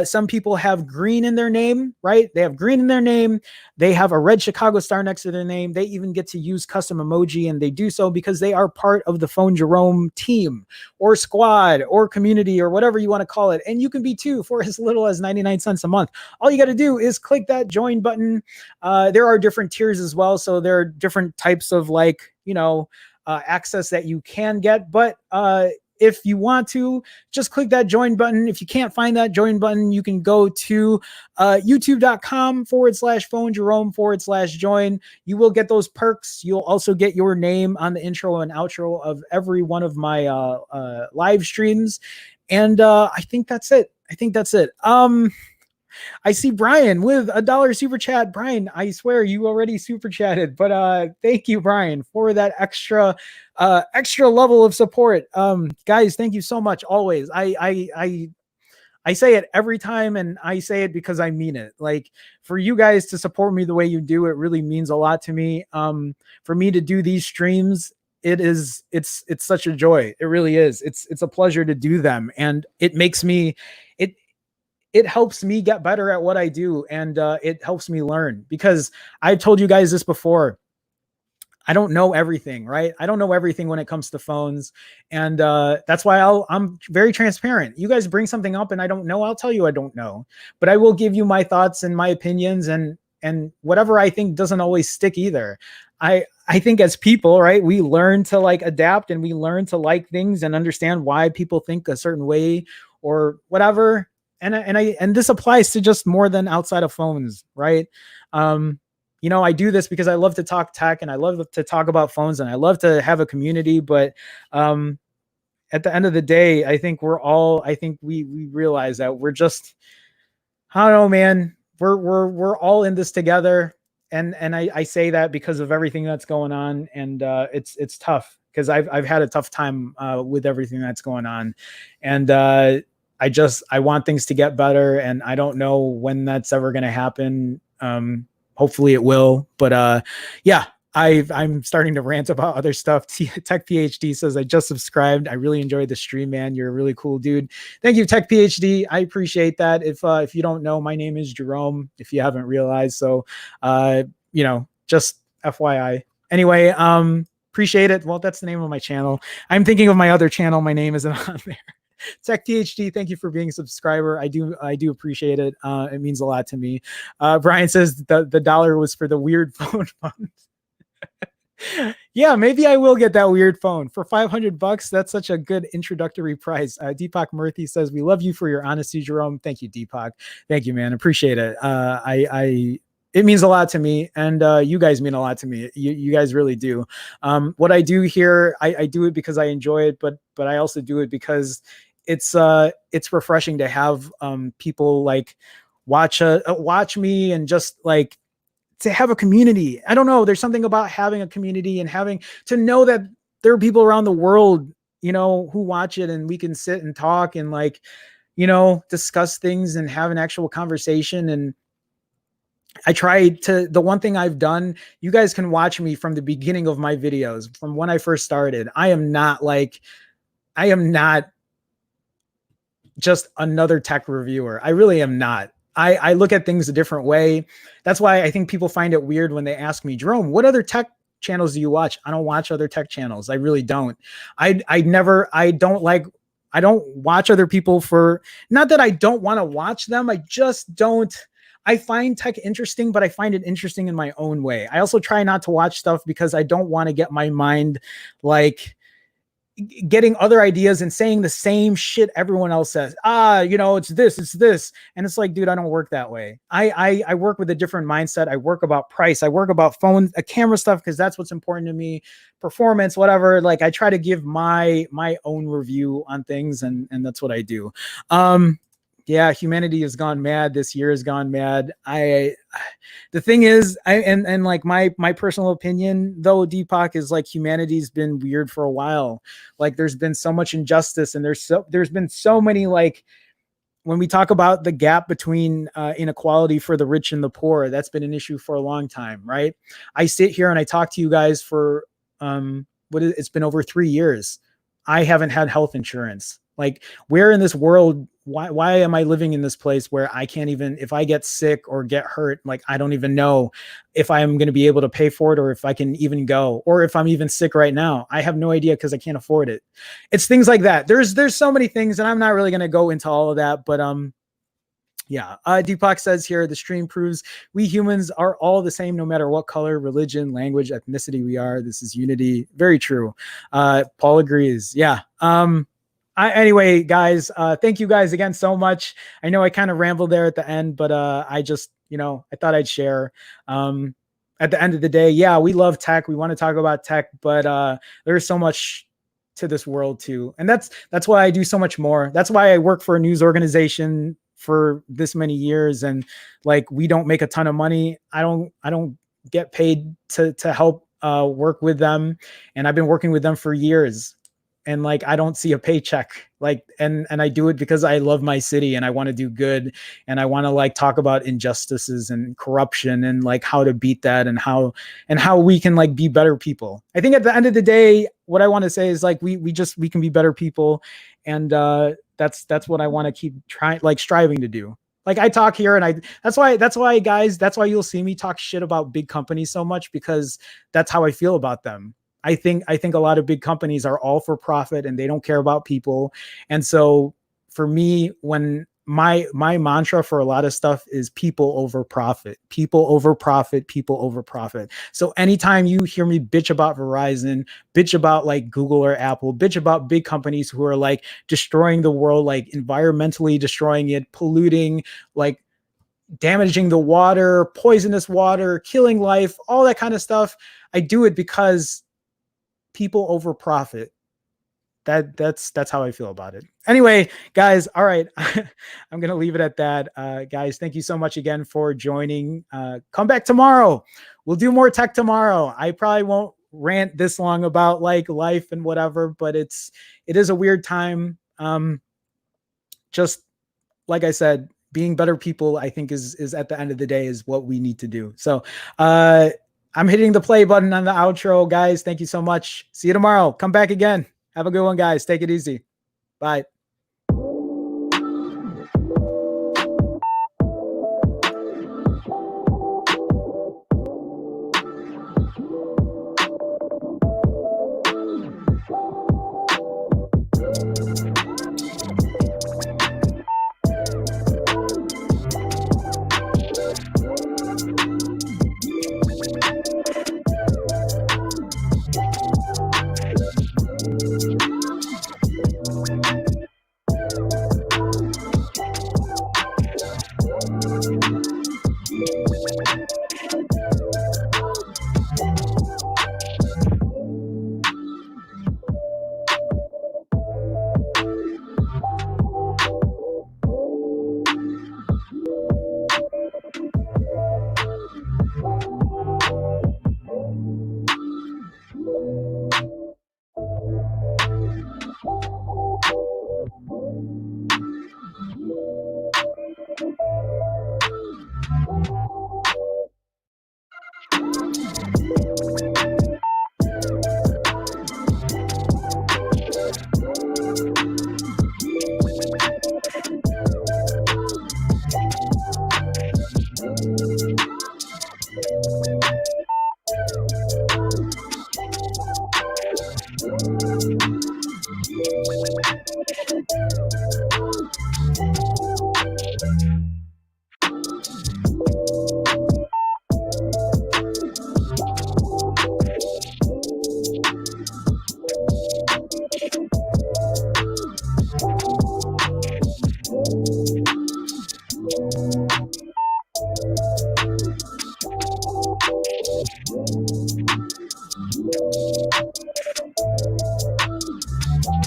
some people have green in their name, right? They have green in their name. They have a red Chicago star next to their name. They even get to use custom emoji, and they do so because they are part of the Phone Jerome team, or squad, or community, or whatever you want to call it. And you can be too, for as little as 99 cents a month. All you got to do is click that join button. There are different tiers as well. So there are different types of access that you can get. But if you want to, just click that join button. If you can't find that join button, you can go to youtube.com/PhoneJerome/join. You will get those perks. You'll also get your name on the intro and outro of every one of my live streams. And I think that's it. I see Brian with $1 super chat. Brian, I swear you already super chatted, but thank you, Brian, for that extra level of support. Guys, thank you so much. Always. I say it every time, and I say it because I mean it. Like, for you guys to support me the way you do, it really means a lot to me. For me to do these streams, it's such a joy. It really is. It's a pleasure to do them, and it makes me it helps me get better at what I do, and it helps me learn, because I've told you guys this before. I don't know everything, right? I don't know everything when it comes to phones. And that's why I'm very transparent. You guys bring something up and I don't know, I'll tell you I don't know. But I will give you my thoughts and my opinions, and whatever I think doesn't always stick either. I think as people, right, we learn to like adapt, and we learn to like things and understand why people think a certain way or whatever. And this applies to just more than outside of phones, right? I do this because I love to talk tech, and I love to talk about phones, and I love to have a community. But at the end of the day, I think we realize that we're just, I don't know, man, we're all in this together. And I say that because of everything that's going on. And it's tough, because I've had a tough time with everything that's going on. And I want things to get better, and I don't know when that's ever going to happen. Hopefully it will, but yeah, I'm starting to rant about other stuff. Tech PhD says, I just subscribed. I really enjoyed the stream, man. You're a really cool dude. Thank you, Tech PhD. I appreciate that. If you don't know, my name is Jerome, if you haven't realized. So, just FYI. Anyway, appreciate it. Well, that's the name of my channel. I'm thinking of my other channel. My name isn't on there. Tech PhD, thank you for being a subscriber. I do appreciate it. It means a lot to me. Brian says the dollar was for the weird phone fund. Yeah, maybe I will get that weird phone for $500. That's such a good introductory price. Deepak Murthy says, we love you for your honesty, Jerome. Thank you, Deepak. Thank you, man. Appreciate it. It means a lot to me, and you guys mean a lot to me. You guys really do. What I do here, I do it because I enjoy it, but I also do it because it's refreshing to have people like watch me, and just like to have a community. I don't know. There's something about having a community and having to know that there are people around the world, who watch it, and we can sit and talk and like, discuss things and have an actual conversation. And the one thing I've done, you guys can watch me from the beginning of my videos, from when I first started. I am not just another tech reviewer. I really am not. I look at things a different way. That's why I think people find it weird when they ask me, Jerome, what other tech channels do you watch? I don't watch other tech channels. I really don't. I don't watch other people for, not that I don't want to watch them. I just don't. I find tech interesting, but I find it interesting in my own way. I also try not to watch stuff because I don't want to get my mind like getting other ideas and saying the same shit everyone else says. It's this. And it's like, dude, I don't work that way. I work with a different mindset. I work about price. I work about phone, camera stuff, because that's what's important to me. Performance, whatever. Like, I try to give my own review on things, and that's what I do. Yeah, humanity has gone mad. This year has gone mad. The thing is, and like my personal opinion though, Deepak, is like humanity's been weird for a while. Like, there's been so much injustice, and there's been so many, like, when we talk about the gap between inequality for the rich and the poor, that's been an issue for a long time, right? I sit here and I talk to you guys for it's been over 3 years. I haven't had health insurance. Like, where in this world, why am I living in this place where I can't even, if I get sick or get hurt, like, I don't even know if I'm going to be able to pay for it, or if I can even go, or if I'm even sick right now. I have no idea, because I can't afford it. It's things like that. There's so many things, and I'm not really going to go into all of that, but yeah. Deepak says here, the stream proves we humans are all the same, no matter what color, religion, language, ethnicity we are. This is unity. Very true. Paul agrees. Yeah. Anyway, guys, thank you guys again so much. I know I kind of rambled there at the end, but I just, I thought I'd share. At the end of the day, yeah, we love tech. We want to talk about tech, but there's so much to this world too. And that's why I do so much more. That's why I work for a news organization for this many years, and like we don't make a ton of money. I don't get paid to help work with them, and I've been working with them for years, and like I don't see a paycheck, like, and I do it because I love my city and I want to do good, and I want to like talk about injustices and corruption and like how to beat that, and how we can like be better people. I think at the end of the day, what I want to say is like we can be better people, and that's what I want to keep striving to do. Like I talk here, and that's why guys, that's why you'll see me talk shit about big companies so much, because that's how I feel about them. I think a lot of big companies are all for profit and they don't care about people. And so for me, when my mantra for a lot of stuff is people over profit, people over profit, people over profit. So anytime you hear me bitch about Verizon, bitch about like Google or Apple, bitch about big companies who are like destroying the world, like environmentally destroying it, polluting, like damaging the water, poisonous water, killing life, all that kind of stuff, I do it because people over profit. That's how I feel about it. Anyway, guys, all right. I'm going to leave it at that. Guys, thank you so much again for joining. Come back tomorrow. We'll do more tech tomorrow. I probably won't rant this long about like life and whatever, but it is a weird time. Just like I said, being better people, I think is at the end of the day is what we need to do. So, I'm hitting the play button on the outro, guys. Thank you so much. See you tomorrow. Come back again. Have a good one, guys. Take it easy. Bye.